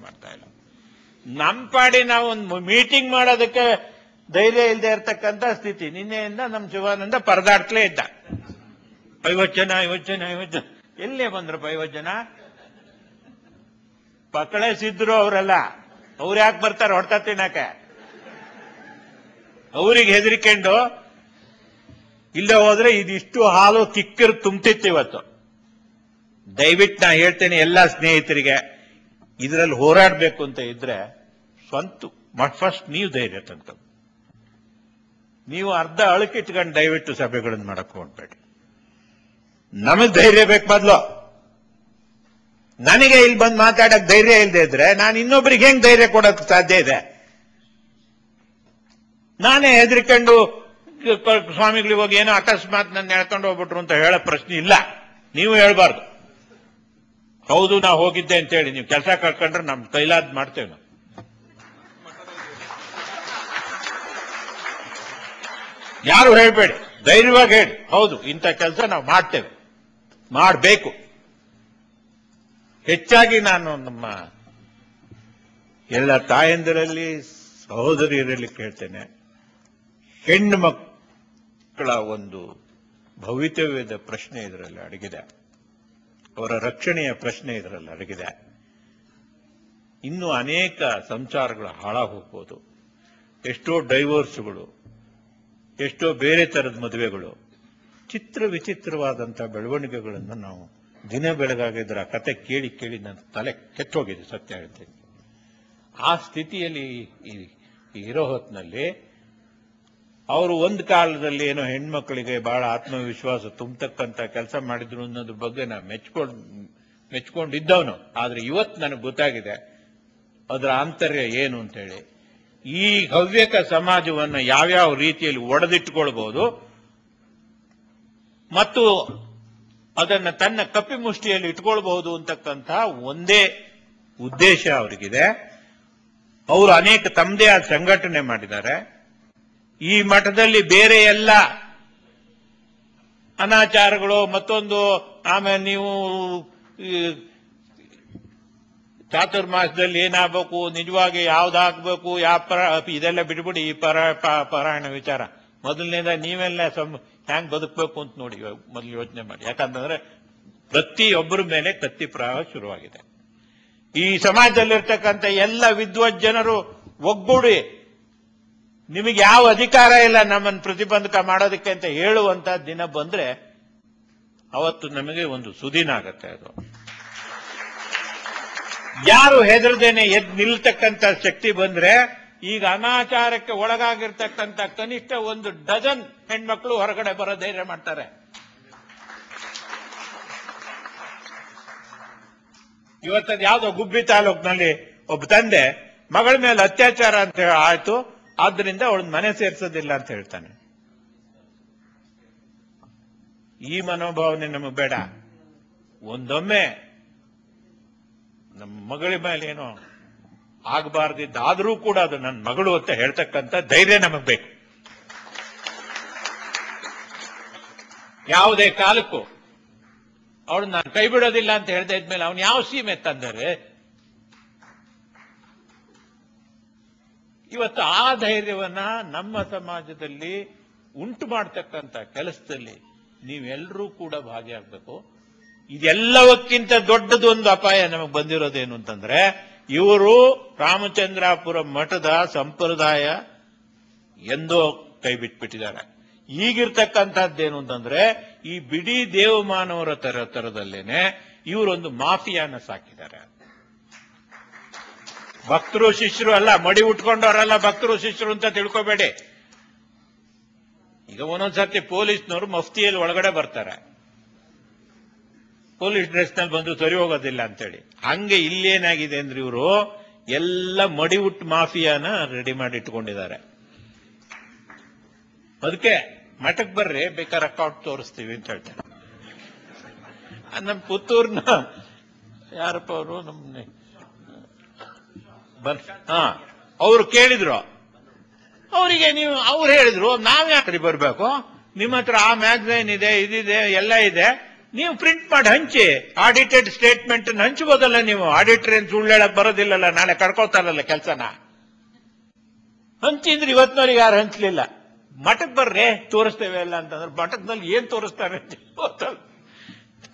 [SPEAKER 1] ಮಾಡ್ತಾ ಇಲ್ಲ. ನಮ್ಮ ಪಾಡಿ ನಾವು ಒಂದು ಮೀಟಿಂಗ್ ಮಾಡೋದಕ್ಕೆ ಧೈರ್ಯ ಇಲ್ಲದೆ ಇರ್ತಕ್ಕಂಥ ಸ್ಥಿತಿ. ನಿನ್ನೆಯಿಂದ ನಮ್ಮ ಶಿವಾನಂದ ಪರದಾಡ್ತಲೇ ಇದ್ದ. 50 ಜನ ಎಲ್ಲೇ ಬಂದ್ರು 50 ಜನ ಪಕಳಿಸಿದ್ರು ಅವರೆಲ್ಲ. ಅವ್ರು ಯಾಕೆ ಬರ್ತಾರೆ ಹೊಡ್ತಾ ತಿನ್ನಕ್ಕೆ? ಅವ್ರಿಗೆ ಹೆದರಿಕೊಂಡು ಇಲ್ಲೇ ಹೋದ್ರೆ ಇದಿಷ್ಟು ಹಾಲು ಕಿಕ್ಕರ್ ತುಂಬ್ತಿತ್ತು ಇವತ್ತು. ದಯವಿಟ್ಟು ನಾ ಹೇಳ್ತೇನೆ ಎಲ್ಲ ಸ್ನೇಹಿತರಿಗೆ, ಇದರಲ್ಲಿ ಹೋರಾಡಬೇಕು ಅಂತ ಇದ್ರೆ ಸ್ವಂತ ಫಸ್ಟ್ ನೀವು ಧೈರ್ಯ ತಂತ. ನೀವು ಅರ್ಧ ಅಳಕಿಟ್ಕೊಂಡು ದಯವಿಟ್ಟು ಸಭೆಗಳನ್ನು ಮಾಡಕ್ ಹೋಗ್ಬೇಡಿ. ನಮಗ್ ಧೈರ್ಯ ಬೇಕು ಮೊದಲು. ನನಗೆ ಇಲ್ಲಿ ಬಂದು ಮಾತಾಡಕ್ ಧೈರ್ಯ ಇಲ್ಲದೆ ಇದ್ರೆ ನಾನು ಇನ್ನೊಬ್ರಿಗೆ ಹೆಂಗ್ ಧೈರ್ಯ ಕೊಡಕ್ ಸಾಧ್ಯ ಇದೆ? ನಾನೇ ಹೆದರಿಕೊಂಡು ಸ್ವಾಮಿಗಳಿಗೆ ಹೋಗಿ ಏನೋ ಅಕಸ್ಮಾತ್ ನನ್ನ ಎಳ್ಕೊಂಡು ಹೋಗ್ಬಿಟ್ರು ಅಂತ ಹೇಳೋ ಪ್ರಶ್ನೆ ಇಲ್ಲ. ನೀವು ಹೇಳ್ಬಾರ್ದು. ಹೌದು ನಾ ಹೋಗಿದ್ದೆ ಅಂತ ಹೇಳಿ ನೀವು ಕೆಲಸ ಕಳ್ಕೊಂಡ್ರೆ ನಮ್ ಕೈಲಾದ್ ಮಾಡ್ತೇವೆ ನಾವು. ಯಾರು ಹೇಳ್ಬೇಡಿ, ಧೈರ್ಯವಾಗಿ ಹೇಳಿ ಹೌದು ಇಂಥ ಕೆಲಸ ನಾವು ಮಾಡ್ತೇವೆ, ಮಾಡಬೇಕು. ಹೆಚ್ಚಾಗಿ ನಾನು ನಮ್ಮ ಎಲ್ಲ ತಾಯಂದಿರಲ್ಲಿ ಸಹೋದರಿಯರಲ್ಲಿ ಕೇಳ್ತೇನೆ, ಹೆಣ್ಣು ಮಕ್ಕಳ ಒಂದು ಭವಿತವ್ಯದ ಪ್ರಶ್ನೆ ಇದರಲ್ಲಿ ಅಡಗಿದೆ, ಅವರ ರಕ್ಷಣೆಯ ಪ್ರಶ್ನೆ ಇದರಲ್ಲಿ ಅಡಗಿದೆ. ಇನ್ನೂ ಅನೇಕ ಸಂಸಾರಗಳು ಹಾಳಾಗಿ ಹೋಗ್ಬೋದು. ಎಷ್ಟೋ ಡೈವೋರ್ಸ್ಗಳು, ಎಷ್ಟೋ ಬೇರೆ ತರದ ಮದುವೆಗಳು, ವಿಚಿತ್ರವಾದಂತಹ ಬೆಳವಣಿಗೆಗಳನ್ನು ನಾವು ದಿನ ಬೆಳಗಾಗಿದ್ರೆ ಆ ಕತೆ ಕೇಳಿ ಕೇಳಿ ನನ್ನ ತಲೆ ಕೆಟ್ಟೋಗಿದೆ, ಸತ್ಯ ಹೇಳ್ತೀನಿ. ಆ ಸ್ಥಿತಿಯಲ್ಲಿ ಇರೋ ಹೊತ್ತಿನಲ್ಲಿ ಅವರು ಒಂದು ಕಾಲದಲ್ಲಿ ಏನೋ ಹೆಣ್ಮಕ್ಳಿಗೆ ಬಹಳ ಆತ್ಮವಿಶ್ವಾಸ ತುಂಬತಕ್ಕಂಥ ಕೆಲಸ ಮಾಡಿದ್ರು ಅನ್ನೋದ್ರ ಬಗ್ಗೆ ನಾನು ಮೆಚ್ಕೊಂಡಿದ್ದವನು. ಆದ್ರೆ ಇವತ್ತು ನನಗೆ ಗೊತ್ತಾಗಿದೆ ಅದರ ಆಂತರ್ಯ ಏನು ಅಂತೇಳಿ. ಈ ಹವ್ಯಕ ಸಮಾಜವನ್ನು ಯಾವ್ಯಾವ ರೀತಿಯಲ್ಲಿ ಒಡೆದಿಟ್ಟುಕೊಳ್ಬಹುದು ಮತ್ತು ಅದನ್ನು ತನ್ನ ಕಪಿಮುಷ್ಟಿಯಲ್ಲಿ ಇಟ್ಕೊಳ್ಬಹುದು ಅಂತಕ್ಕಂಥ ಒಂದೇ ಉದ್ದೇಶ ಅವರಿಗಿದೆ. ಅವರು ಅನೇಕ ತಮ್ಮದೇ ಆದ ಸಂಘಟನೆ ಮಾಡಿದ್ದಾರೆ. ಈ ಮಠದಲ್ಲಿ ಬೇರೆ ಎಲ್ಲ ಅನಾಚಾರಗಳು ಮತ್ತೊಂದು, ಆಮೇಲೆ ನೀವು ಚಾತುರ್ಮಾಸದಲ್ಲಿ ಏನಾಗಬೇಕು, ನಿಜವಾಗಿ ಯಾವ್ದಾಗಬೇಕು, ಇದೆಲ್ಲ ಬಿಡ್ಬಿಡಿ. ಈ ಪಾರಾಯಣ ವಿಚಾರ ಮೊದಲನೇದ ನೀವೆಲ್ಲ ಹ್ಯಾಂಗ್ ಬದುಕಬೇಕು ಅಂತ ನೋಡಿ ಮೊದಲು ಯೋಚನೆ ಮಾಡಿ. ಯಾಕಂತಂದ್ರೆ ಪ್ರತಿಯೊಬ್ಬರ ಮೇಲೆ ಕತ್ತಿ ಪ್ರವಾಹ ಶುರುವಾಗಿದೆ. ಈ ಸಮಾಜದಲ್ಲಿರ್ತಕ್ಕಂಥ ಎಲ್ಲ ವಿದ್ವಜ್ಜನರು ಒಗ್ಗೂಡಿ ನಿಮಗೆ ಯಾವ ಅಧಿಕಾರ ಇಲ್ಲ ನಮ್ಮನ್ನು ಪ್ರತಿಬಂಧಕ ಮಾಡೋದಕ್ಕೆ ಅಂತ ಹೇಳುವಂತ ದಿನ ಬಂದ್ರೆ ಅವತ್ತು ನಮಗೆ ಒಂದು ಸುದಿನ ಆಗತ್ತೆ. ಅದು ಯಾರು ಹೆದರದೇನೆ ಎದ್ದು ನಿಲ್ತಕ್ಕಂಥ ಶಕ್ತಿ ಬಂದ್ರೆ, ಈಗ ಅನಾಚಾರಕ್ಕೆ ಒಳಗಾಗಿರ್ತಕ್ಕಂಥ ಕನಿಷ್ಠ 1 ಡಜನ್ ಹೆಣ್ಮಕ್ಳು ಹೊರಗಡೆ ಬರೋ ಧೈರ್ಯ ಮಾಡ್ತಾರೆ. ಇವತ್ತದು ಯಾವುದೋ ಗುಬ್ಬಿ ತಾಲೂಕಿನಲ್ಲಿ ಒಬ್ಬ ತಂದೆ ಮಗಳ ಮೇಲೆ ಅತ್ಯಾಚಾರ ಅಂತ ಆಯ್ತು, ಆದ್ರಿಂದ ಅವಳನ್ನ ಮನೆ ಸೇರಿಸೋದಿಲ್ಲ ಅಂತ ಹೇಳ್ತಾನೆ. ಈ ಮನೋಭಾವನೆ ನಮಗೆ ಬೇಡ. ಒಂದೊಮ್ಮೆ ನಮ್ಮ ಮಗಳ ಮೇಲೆ ಏನೋ ಆಗಬಾರ್ದಿದ್ದಾದ್ರೂ ಕೂಡ ಅದು ನನ್ನ ಮಗಳು ಅಂತ ಹೇಳ್ತಕ್ಕಂಥ ಧೈರ್ಯ ನಮಗ್ ಬೇಕು. ಯಾವುದೇ ಕಾಲಕ್ಕೂ ಅವಳು ನಾನು ಕೈ ಬಿಡೋದಿಲ್ಲ ಅಂತ ಹೇಳ್ತಾ ಇದ್ಮೇಲೆ ಅವನು ಯಾವ ಸೀಮೆ ತಂದರೆ? ಇವತ್ತು ಆ ಧೈರ್ಯವನ್ನ ನಮ್ಮ ಸಮಾಜದಲ್ಲಿ ಉಂಟು ಮಾಡತಕ್ಕಂಥ ಕೆಲಸದಲ್ಲಿ ನೀವೆಲ್ಲರೂ ಕೂಡ ಭಾಗಿಯಾಗಬೇಕು. ಇದೆಲ್ಲವಕ್ಕಿಂತ ದೊಡ್ಡದೊಂದು ಅಪಾಯ ನಮಗೆ ಬಂದಿರೋದೇನು ಅಂತಂದ್ರೆ, ಇವರು ರಾಮಚಂದ್ರಾಪುರ ಮಠದ ಸಂಪ್ರದಾಯ ಎಂದೋ ಕೈ ಬಿಟ್ಬಿಟ್ಟಿದ್ದಾರೆ. ಈಗಿರ್ತಕ್ಕಂಥದ್ದೇನು ಅಂತಂದ್ರೆ, ಈ ಬಿಡಿ ದೇವಮಾನವರ ತರದಲ್ಲೇನೆ ಇವರೊಂದು ಮಾಫಿಯಾನ ಸಾಕಿದ್ದಾರೆ. ಭಕ್ತರು ಶಿಷ್ಯರು ಅಲ್ಲ, ಮಡಿ ಉಟ್ಕೊಂಡವರಲ್ಲ ಭಕ್ತರು ಶಿಷ್ಯರು ಅಂತ ತಿಳ್ಕೋಬೇಡಿ. ಈಗ ಒಂದೊಂದ್ಸರ್ತಿ ಪೊಲೀಸ್ನವರು ಮಫ್ತಿಯಲ್ಲಿ ಒಳಗಡೆ ಬರ್ತಾರೆ, ಪೊಲೀಸ್ ಡ್ರೆಸ್ನಲ್ಲಿ ಬಂದು ಸರಿ ಹೋಗೋದಿಲ್ಲ ಅಂತೇಳಿ. ಹಂಗೆ ಇಲ್ಲೇನಾಗಿದೆ ಅಂದ್ರೆ ಇವರು ಎಲ್ಲ ಮಡಿ ಉಟ್ಟು ಮಾಫಿಯಾನ ರೆಡಿ ಮಾಡಿ ಇಟ್ಕೊಂಡಿದ್ದಾರೆ. ಅದಕ್ಕೆ ಮಠಕ್ಕೆ ಬರ್ರಿ ಬೇಕಾದ್ರೆ ಅಕೌಂಟ್ ತೋರಿಸ್ತೀವಿ ಅಂತ ಹೇಳ್ತಾರೆ. ನಮ್ಮ ಪುತ್ತೂರ್ನ ಯಾರಪ್ಪ ಅವರು ನಮ್ಮನೆ ಅವ್ರು ಕೇಳಿದ್ರು, ಅವರಿಗೆ ನೀವು ಅವ್ರು ಹೇಳಿದ್ರು ನಾವ್ ಯಾಕ್ರಿ ಬರ್ಬೇಕು, ನಿಮ್ಮ ಹತ್ರ ಆ ಮ್ಯಾಗಝೈನ್ ಇದೆ, ಇದಿದೆ, ಎಲ್ಲ ಇದೆ, ನೀವು ಪ್ರಿಂಟ್ ಮಾಡಿ ಹಂಚಿ, ಆಡಿಟೆಡ್ ಸ್ಟೇಟ್ಮೆಂಟ್ ಹಂಚಬಹುದಲ್ಲ ನೀವು. ಆಡಿಟರ್ ಏನ್ ಸುಳ್ಳು ಹೇಳಕ್ ಬರೋದಿಲ್ಲಲ್ಲ, ನಾಳೆ ಕರ್ಕೊಳ್ತಾರಲ್ಲ ಕೆಲಸನ. ಹಂಚಿದ್ರೆ ಇವತ್ತಿನವ್ರಿಗೆ ಯಾರು ಹಂಚಲಿಲ್ಲ. ಮಠಕ್ ಬರ್ರೆ ತೋರಿಸ್ತೇವೆ ಎಲ್ಲ ಅಂತಂದ್ರೆ ಮಠದಲ್ಲಿ ಏನ್ ತೋರಿಸ್ತಾರೆ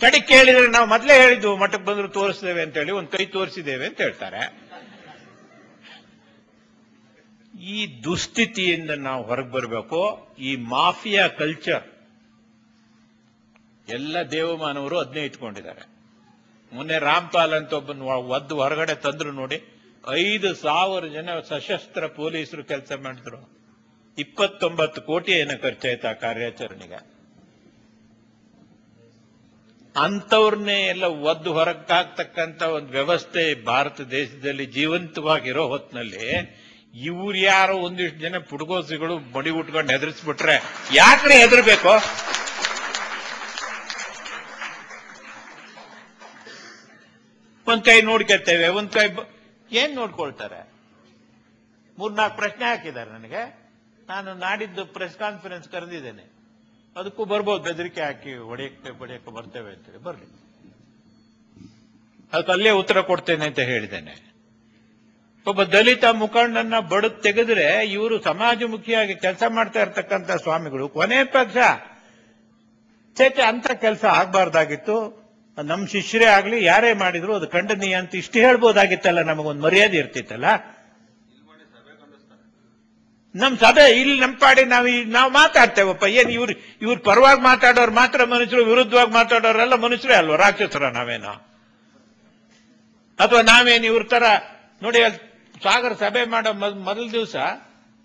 [SPEAKER 1] ಕಡೆ ಕೇಳಿದ್ರೆ ನಾವು ಮೊದಲೇ ಹೇಳಿದ್ವು ಮಠಕ್ಕೆ ಬಂದ್ರು ತೋರಿಸ್ತೇವೆ ಅಂತ ಹೇಳಿ, ಒಂದ್ ಕೈ ತೋರಿಸಿದ್ದೇವೆ ಅಂತ ಹೇಳ್ತಾರೆ. ಈ ದುಸ್ಥಿತಿಯಿಂದ ನಾವು ಹೊರಗೆ ಬರಬೇಕು. ಈ ಮಾಫಿಯಾ ಕಲ್ಚರ್ ಎಲ್ಲ ದೇವಮಾನವರು ಅದನ್ನೇ ಇಟ್ಕೊಂಡಿದ್ದಾರೆ. ಮೊನ್ನೆ ರಾಮ್ಪಾಲ್ ಅಂತ ಒಬ್ಬನ ಒದ್ದು ಹೊರಗಡೆ ತಂದ್ರು ನೋಡಿ, 5,000 ಜನ ಸಶಸ್ತ್ರ ಪೊಲೀಸರು ಕೆಲಸ ಮಾಡಿದ್ರು. 29 ಕೋಟಿ ಏನೋ ಖರ್ಚಾಯ್ತು ಆ ಕಾರ್ಯಾಚರಣೆಗೆ. ಅಂಥವ್ರನ್ನೇ ಎಲ್ಲ ಒದ್ದು ಹೊರಗಾಗ್ತಕ್ಕಂಥ ಒಂದು ವ್ಯವಸ್ಥೆ ಭಾರತ ದೇಶದಲ್ಲಿ ಜೀವಂತವಾಗಿರೋ ಹೊತ್ತಿನಲ್ಲಿ ಇವ್ರು ಯಾರೋ ಒಂದಿಷ್ಟು ಜನ ಪುಡ್ಗೋಸಿಗಳು ಮಡಿ ಉಟ್ಕೊಂಡು ಹೆದರ್ಸ್ಬಿಟ್ರೆ ಯಾಕ್ರೆ ಹೆದರ್ಬೇಕು? ಒಂದ್ ಕೈ ನೋಡ್ಕೊಳ್ತೇವೆ, ಒಂದ್ ಕೈ ಏನ್ ನೋಡ್ಕೊಳ್ತಾರೆ? 3-4 ಪ್ರಶ್ನೆ ಹಾಕಿದ್ದಾರೆ ನನಗೆ. ನಾನು ನಾಡಿದ್ದು ಪ್ರೆಸ್ ಕಾನ್ಫರೆನ್ಸ್ ಕರೆದಿದ್ದೇನೆ, ಅದಕ್ಕೂ ಬರ್ಬೋದು, ಬೆದರಿಕೆ ಹಾಕಿ ಹೊಡೆಯಕ್ಕೆ ಬರ್ತೇವೆ ಅಂತೇಳಿ. ಬರ್ಲಿ, ಅದಕ್ಕೆ ಅಲ್ಲೇ ಉತ್ತರ ಕೊಡ್ತೇನೆ ಅಂತ ಹೇಳಿದ್ದೇನೆ. ಒಬ್ಬ ದಲಿತ ಮುಖಂಡನ್ನ ಬಡದ್ ತೆಗೆದ್ರೆ ಇವರು ಸಮಾಜಮುಖಿಯಾಗಿ ಕೆಲಸ ಮಾಡ್ತಾ ಇರ್ತಕ್ಕಂಥ ಸ್ವಾಮಿಗಳು ಕೊನೆ ಪಕ್ಷ ಅಂತ ಕೆಲಸ ಆಗ್ಬಾರ್ದಾಗಿತ್ತು. ನಮ್ಮ ಶಿಷ್ಯರೇ ಆಗ್ಲಿ ಯಾರೇ ಮಾಡಿದ್ರು ಅದು ಖಂಡನೀಯ ಅಂತ ಇಷ್ಟು ಹೇಳ್ಬೋದಾಗಿತ್ತಲ್ಲ, ನಮಗೊಂದು ಮರ್ಯಾದೆ ಇರ್ತಿತ್ತಲ್ಲ. ನಮ್ ಸಭೆ ಇಲ್ಲಿ ನಮ್ಮ ಪಾಡಿ ನಾವು ಮಾತಾಡ್ತೇವಪ್ಪ. ಏನ್ ಇವ್ರ ಪರವಾಗಿ ಮಾತಾಡೋರು ಮಾತ್ರ ಮನುಷ್ಯರು, ವಿರುದ್ಧವಾಗಿ ಮಾತಾಡೋರೆಲ್ಲ ಮನುಷ್ಯರೇ ಅಲ್ವ? ರಾಕ್ಷಸರ ನಾವೇನೋ? ಅಥವಾ ನಾವೇನು ಇವ್ರ ತರ ನೋಡಿ? ಸಾಗರ ಸಭೆ ಮಾಡೋ ಮೊದಲ ದಿವಸ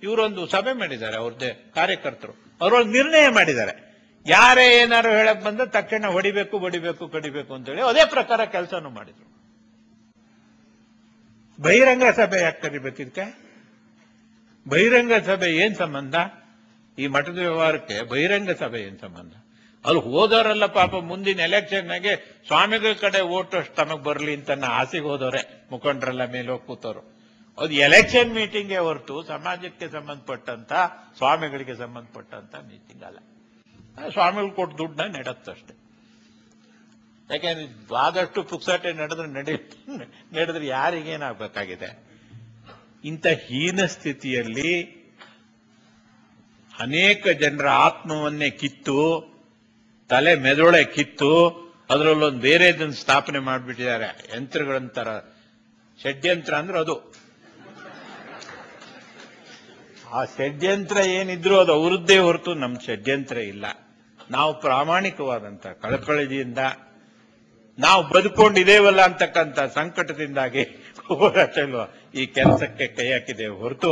[SPEAKER 1] ಇವರೊಂದು ಸಭೆ ಮಾಡಿದ್ದಾರೆ, ಅವ್ರದ್ದೇ ಕಾರ್ಯಕರ್ತರು. ಅವರೊಂದು ನಿರ್ಣಯ ಮಾಡಿದ್ದಾರೆ, ಯಾರೇ ಏನಾರು ಹೇಳಕ್ ಬಂದ ತಕ್ಷಣ ಹೊಡಿಬೇಕು ಕಡಿಬೇಕು ಅಂತೇಳಿ ಅದೇ ಪ್ರಕಾರ ಕೆಲಸನೂ ಮಾಡಿದ್ರು. ಬಹಿರಂಗ ಸಭೆ ಯಾಕೆ ಕರಿಬೇಕು ಇದಕ್ಕೆ? ಬಹಿರಂಗ ಸಭೆ ಏನ್ ಸಂಬಂಧ? ಈ ಮಠದ ವ್ಯವಹಾರಕ್ಕೆ ಬಹಿರಂಗ ಸಭೆ ಏನ್ ಸಂಬಂಧ? ಅಲ್ಲಿ ಹೋದವರೆಲ್ಲ ಪಾಪ ಮುಂದಿನ ಎಲೆಕ್ಷನ್ನಾಗೆ ಸ್ವಾಮಿಗಳ ಕಡೆ ಓಟ್ ಅಷ್ಟು ತಮಗ್ ಬರಲಿ ಅಂತ ಆಸೆಗೆ ಹೋದವ್ರೆ ಮುಖಂಡರೆಲ್ಲ ಮೇಲೆ ಹೋಗಿ ಕೂತವ್ರು. ಅದು ಎಲೆಕ್ಷನ್ ಮೀಟಿಂಗೇ ಹೊರತು ಸಮಾಜಕ್ಕೆ ಸಂಬಂಧಪಟ್ಟಂತ, ಸ್ವಾಮಿಗಳಿಗೆ ಸಂಬಂಧಪಟ್ಟಂತ ಮೀಟಿಂಗ್ ಅಲ್ಲ. ಸ್ವಾಮಿಗಳು ಕೊಟ್ಟು ದುಡ್ಡನ್ನ ನೆಡತ್ತಷ್ಟೆ. ಯಾಕೆಂದ್ರೆ ಆದಷ್ಟು ಪುಕ್ಸಾಟೆ ನಡೆದ್ರೆ ಯಾರಿಗೇನಾಗಬೇಕಾಗಿದೆ? ಇಂಥ ಹೀನ ಸ್ಥಿತಿಯಲ್ಲಿ ಅನೇಕ ಜನರ ಆತ್ಮವನ್ನೇ ಕಿತ್ತು, ತಲೆ ಮೆದುಳೆ ಕಿತ್ತು, ಅದರಲ್ಲೊಂದು ಬೇರೆದನ್ನು ಸ್ಥಾಪನೆ ಮಾಡಿಬಿಟ್ಟಿದ್ದಾರೆ. ಯಂತ್ರಗಳಂತರ ಷಡ್ಯಂತ್ರ ಅಂದ್ರೆ ಅದು. ಆ ಷಡ್ಯಂತ್ರ ಏನಿದ್ರು ಅದು ಅವರದ್ದೇ ಹೊರತು ನಮ್ಮ ಷಡ್ಯಂತ್ರ ಇಲ್ಲ. ನಾವು ಪ್ರಾಮಾಣಿಕವಾದಂತ ಕಳಕಳಿಯಿಂದ ನಾವು ಬದುಕೊಂಡಿದ್ದೇವಲ್ಲ ಅಂತಕ್ಕಂಥ ಸಂಕಟದಿಂದಾಗಿ ಈ ಕೆಲಸಕ್ಕೆ ಕೈ ಹಾಕಿದ್ದೇವೆ ಹೊರತು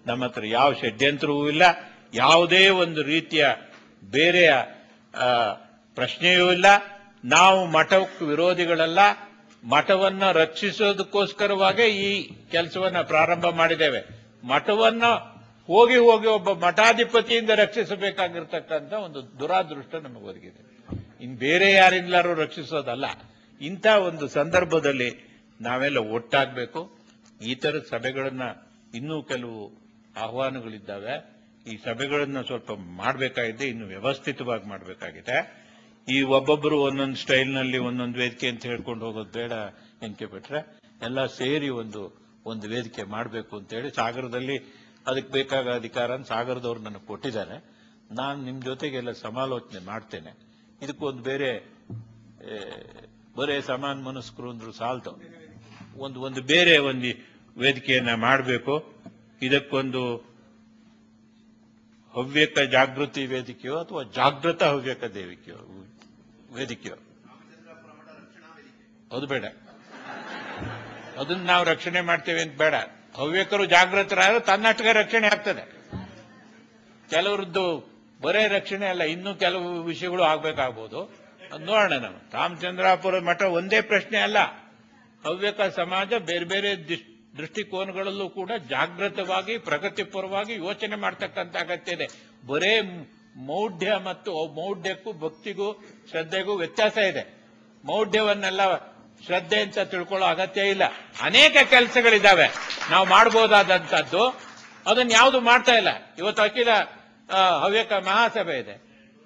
[SPEAKER 1] ನಮ್ಮ ಹತ್ರ ಯಾವ ಷಡ್ಯಂತ್ರವೂ ಇಲ್ಲ, ಯಾವುದೇ ಒಂದು ರೀತಿಯ ಬೇರೆಯ ಪ್ರಶ್ನೆಯೂ ಇಲ್ಲ. ನಾವು ಮಠಕ್ಕೆ ವಿರೋಧಿಗಳಲ್ಲ. ಮಠವನ್ನ ರಕ್ಷಿಸೋದಕ್ಕೋಸ್ಕರವಾಗಿ ಈ ಕೆಲಸವನ್ನ ಪ್ರಾರಂಭ ಮಾಡಿದ್ದೇವೆ. ಮಠವನ್ನ ಹೋಗಿ ಒಬ್ಬ ಮಠಾಧಿಪತಿಯಿಂದ ರಕ್ಷಿಸಬೇಕಾಗಿರ್ತಕ್ಕಂಥ ಒಂದು ದುರಾದೃಷ್ಟ ನಮಗೆ ಒದಗಿದೆ. ಇನ್ ಬೇರೆ ಯಾರಿಂದಲಾರು ರಕ್ಷಿಸೋದಲ್ಲ. ಇಂಥ ಒಂದು ಸಂದರ್ಭದಲ್ಲಿ ನಾವೆಲ್ಲ ಒಟ್ಟಾಗಬೇಕು. ಈ ತರದ ಸಭೆಗಳನ್ನ ಇನ್ನೂ ಕೆಲವು ಆಹ್ವಾನಗಳಿದ್ದಾವೆ. ಈ ಸಭೆಗಳನ್ನ ಸ್ವಲ್ಪ ಮಾಡಬೇಕಾಗಿದೆ, ಇನ್ನು ವ್ಯವಸ್ಥಿತವಾಗಿ ಮಾಡಬೇಕಾಗಿದೆ. ಈ ಒಬ್ಬೊಬ್ಬರು ಒಂದೊಂದು ಸ್ಟೈಲ್ನಲ್ಲಿ ಒಂದೊಂದು ವೇದಿಕೆ ಅಂತ ಹೇಳ್ಕೊಂಡು ಹೋಗೋದು ಬೇಡ ಎನ್ಕೆ ಬಿಟ್ರೆ, ಎಲ್ಲ ಸೇರಿ ಒಂದು ವೇದಿಕೆ ಮಾಡಬೇಕು ಅಂತೇಳಿ ಸಾಗರದಲ್ಲಿ ಅದಕ್ಕೆ ಬೇಕಾದ ಅಧಿಕಾರ ಸಾಗರದವ್ರು ನನಗೆ ಕೊಟ್ಟಿದ್ದಾರೆ. ನಾನು ನಿಮ್ಮ ಜೊತೆಗೆಲ್ಲ ಸಮಾಲೋಚನೆ ಮಾಡ್ತೇನೆ. ಇದಕ್ಕೊಂದು ಬರೇ ಸಮಾನ ಮನಸ್ಕರು ಅಂದ್ರು ಸಾಲ್ತು, ಒಂದು ಬೇರೆ ಒಂದು ವೇದಿಕೆಯನ್ನ ಮಾಡಬೇಕು. ಇದಕ್ಕೊಂದು ಹವ್ಯಕ ಜಾಗೃತಿ ವೇದಿಕೆಯೋ ಅಥವಾ ಜಾಗೃತ ಹವ್ಯಕ ವೇದಿಕೆಯೋ ಅದು ಬೇಡ. ಅದನ್ನ ನಾವು ರಕ್ಷಣೆ ಮಾಡ್ತೇವೆ ಅಂತ ಬೇಡ. ಹವ್ಯಕರು ಜಾಗೃತರಾದ್ರೆ ತನ್ನಷ್ಟಕ್ಕೆ ರಕ್ಷಣೆ ಆಗ್ತದೆ. ಕೆಲವರದ್ದು ಬರೇ ರಕ್ಷಣೆ ಅಲ್ಲ, ಇನ್ನೂ ಕೆಲವು ವಿಷಯಗಳು ಆಗ್ಬೇಕಾಗ್ಬೋದು. ನೋಡೋಣ. ನಾವು ರಾಮಚಂದ್ರಾಪುರ ಮಠ ಒಂದೇ ಪ್ರಶ್ನೆ ಅಲ್ಲ, ಹವ್ಯಕ ಸಮಾಜ ಬೇರೆ ಬೇರೆ ದೃಷ್ಟಿಕೋನಗಳಲ್ಲೂ ಕೂಡ ಜಾಗೃತವಾಗಿ ಪ್ರಗತಿಪರವಾಗಿ ಯೋಚನೆ ಮಾಡ್ತಕ್ಕಂಥ ಅಗತ್ಯ ಇದೆ. ಬರೇ ಮೌಢ್ಯ ಮತ್ತು ಮೌಢ್ಯಕ್ಕೂ ಭಕ್ತಿಗೂ ಶ್ರದ್ಧೆಗೂ ವ್ಯತ್ಯಾಸ ಇದೆ. ಮೌಢ್ಯವನ್ನೆಲ್ಲ ಶ್ರದ್ಧೆ ಅಂತ ತಿಳ್ಕೊಳ್ಳೋ ಅಗತ್ಯ ಇಲ್ಲ. ಅನೇಕ ಕೆಲಸಗಳಿದ್ದಾವೆ ನಾವು ಮಾಡಬಹುದಾದಂತದ್ದು, ಅದನ್ನ ಯಾವುದು ಮಾಡ್ತಾ ಇಲ್ಲ. ಇವತ್ತು ಅಖಿಲ ಹವ್ಯಕ ಮಹಾಸಭೆ ಇದೆ.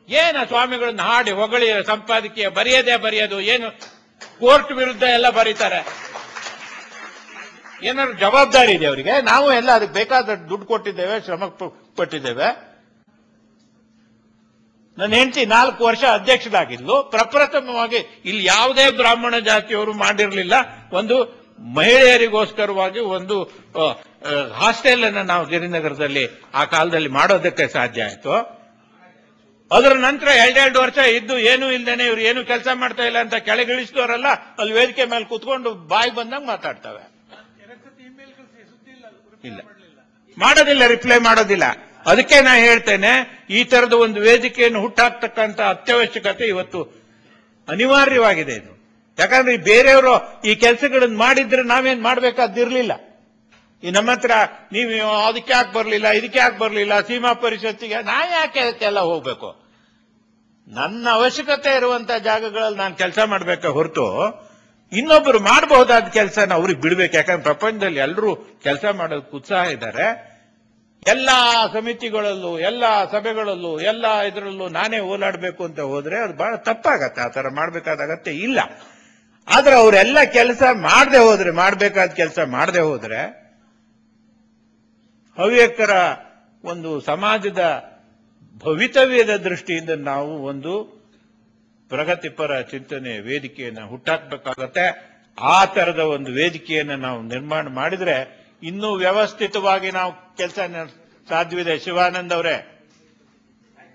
[SPEAKER 1] ಏನು ಸ್ವಾಮಿಗಳನ್ನ ಹಾಡಿ ಹೊಗಳಿ ಸಂಪಾದಕೀಯ ಬರೆಯೋದು, ಏನು ಕೋರ್ಟ್ ವಿರುದ್ಧ ಎಲ್ಲ ಬರೀತಾರೆ. ಏನಾದ್ರು ಜವಾಬ್ದಾರಿ ಇದೆ ಅವರಿಗೆ? ನಾವು ಎಲ್ಲ ಅದಕ್ಕೆ ಬೇಕಾದ ದುಡ್ಡು ಕೊಟ್ಟಿದ್ದೇವೆ, ಶ್ರಮ ಕೊಟ್ಟಿದ್ದೇವೆ. ನನ್ನ ಹೆಂಡತಿ 4 ವರ್ಷ ಅಧ್ಯಕ್ಷರಾಗಿದ್ಲು. ಪ್ರಪ್ರಥಮವಾಗಿ ಇಲ್ಲಿ ಯಾವುದೇ ಬ್ರಾಹ್ಮಣ ಜಾತಿಯವರು ಮಾಡಿರಲಿಲ್ಲ. ಒಂದು ಮಹಿಳೆಯರಿಗೋಸ್ಕರವಾಗಿ ಒಂದು ಹಾಸ್ಟೆಲ್ ಅನ್ನು ನಾವು ಗಿರಿನಗರದಲ್ಲಿ ಆ ಕಾಲದಲ್ಲಿ ಮಾಡೋದಕ್ಕೆ ಸಾಧ್ಯ ಆಯಿತು. ಅದರ ನಂತರ 2 ವರ್ಷ ಇದ್ದು ಏನೂ ಇಲ್ದೇನೆ ಇವ್ರು ಏನು ಕೆಲಸ ಮಾಡ್ತಾ ಇಲ್ಲ ಅಂತ ಕೆಳಗಿಳಿಸಿದವರೆಲ್ಲ ಅಲ್ಲಿ ವೇದಿಕೆ ಮೇಲೆ ಕೂತ್ಕೊಂಡು ಬಾಯಿ ಬಂದಾಗ ಮಾತಾಡ್ತವೆ. ಇಲ್ಲ, ಮಾಡೋದಿಲ್ಲ, ರಿಪ್ಲೈ ಮಾಡೋದಿಲ್ಲ. ಅದಕ್ಕೆ ನಾ ಹೇಳ್ತೇನೆ, ಈ ತರದ ಒಂದು ವೇದಿಕೆಯನ್ನು ಹುಟ್ಟಾಕ್ತಕ್ಕಂಥ ಅತ್ಯವಶ್ಯಕತೆ ಇವತ್ತು ಅನಿವಾರ್ಯವಾಗಿದೆ. ಇದು ಯಾಕಂದ್ರೆ ಬೇರೆಯವರು ಈ ಕೆಲಸಗಳನ್ನು ಮಾಡಿದ್ರೆ ನಾವೇನ್ ಮಾಡ್ಬೇಕಾದಿರ್ಲಿಲ್ಲ. ಈ ನಮ್ಮ ಹತ್ರ ನೀವು ಅದಕ್ಕೆ ಯಾಕೆ ಬರಲಿಲ್ಲ, ಇದಕ್ಕೆ ಯಾಕೆ ಬರಲಿಲ್ಲ, ಸೀಮಾ ಪರಿಷತ್ತಿಗೆ ನಾ ಯಾಕೆ ಅದಕ್ಕೆಲ್ಲ ಹೋಗ್ಬೇಕು? ನನ್ನ ಅವಶ್ಯಕತೆ ಇರುವಂತಹ ಜಾಗಗಳಲ್ಲಿ ನಾನು ಕೆಲಸ ಮಾಡ್ಬೇಕ ಹೊರತು ಇನ್ನೊಬ್ಬರು ಮಾಡಬಹುದಾದ ಕೆಲಸನ ಅವ್ರಿಗೆ ಬಿಡ್ಬೇಕು. ಯಾಕಂದ್ರೆ ಪ್ರಪಂಚದಲ್ಲಿ ಎಲ್ಲರೂ ಕೆಲಸ ಮಾಡೋದಕ್ಕೆ ಉತ್ಸಾಹ ಇದ್ದಾರೆ. ಎಲ್ಲ ಸಮಿತಿಗಳಲ್ಲೂ, ಎಲ್ಲ ಸಭೆಗಳಲ್ಲೂ, ಎಲ್ಲ ಇದರಲ್ಲೂ ನಾನೇ ಓಲಾಡಬೇಕು ಅಂತ ಹೋದ್ರೆ ಅದು ಬಹಳ ತಪ್ಪಾಗತ್ತೆ. ಆ ತರ ಮಾಡಬೇಕಾದ ಅಗತ್ಯ ಇಲ್ಲ. ಆದ್ರೆ ಅವರೆಲ್ಲ ಕೆಲಸ ಮಾಡದೆ ಹೋದ್ರೆ, ಮಾಡಬೇಕಾದ ಕೆಲಸ ಮಾಡದೆ ಹೋದ್ರೆ, ಹವ್ಯಕರ ಒಂದು ಸಮಾಜದ ಭವಿತವ್ಯದ ದೃಷ್ಟಿಯಿಂದ ನಾವು ಒಂದು ಪ್ರಗತಿಪರ ಚಿಂತನೆ ವೇದಿಕೆಯನ್ನು ಹುಟ್ಟಾಕಬೇಕಾಗತ್ತೆ. ಆ ತರದ ಒಂದು ವೇದಿಕೆಯನ್ನು ನಾವು ನಿರ್ಮಾಣ ಮಾಡಿದ್ರೆ ಇನ್ನೂ ವ್ಯವಸ್ಥಿತವಾಗಿ ನಾವು ಕೆಲಸ ಸಾಧ್ಯವಿದೆ. ಶಿವಾನಂದ್ ಅವರೇ,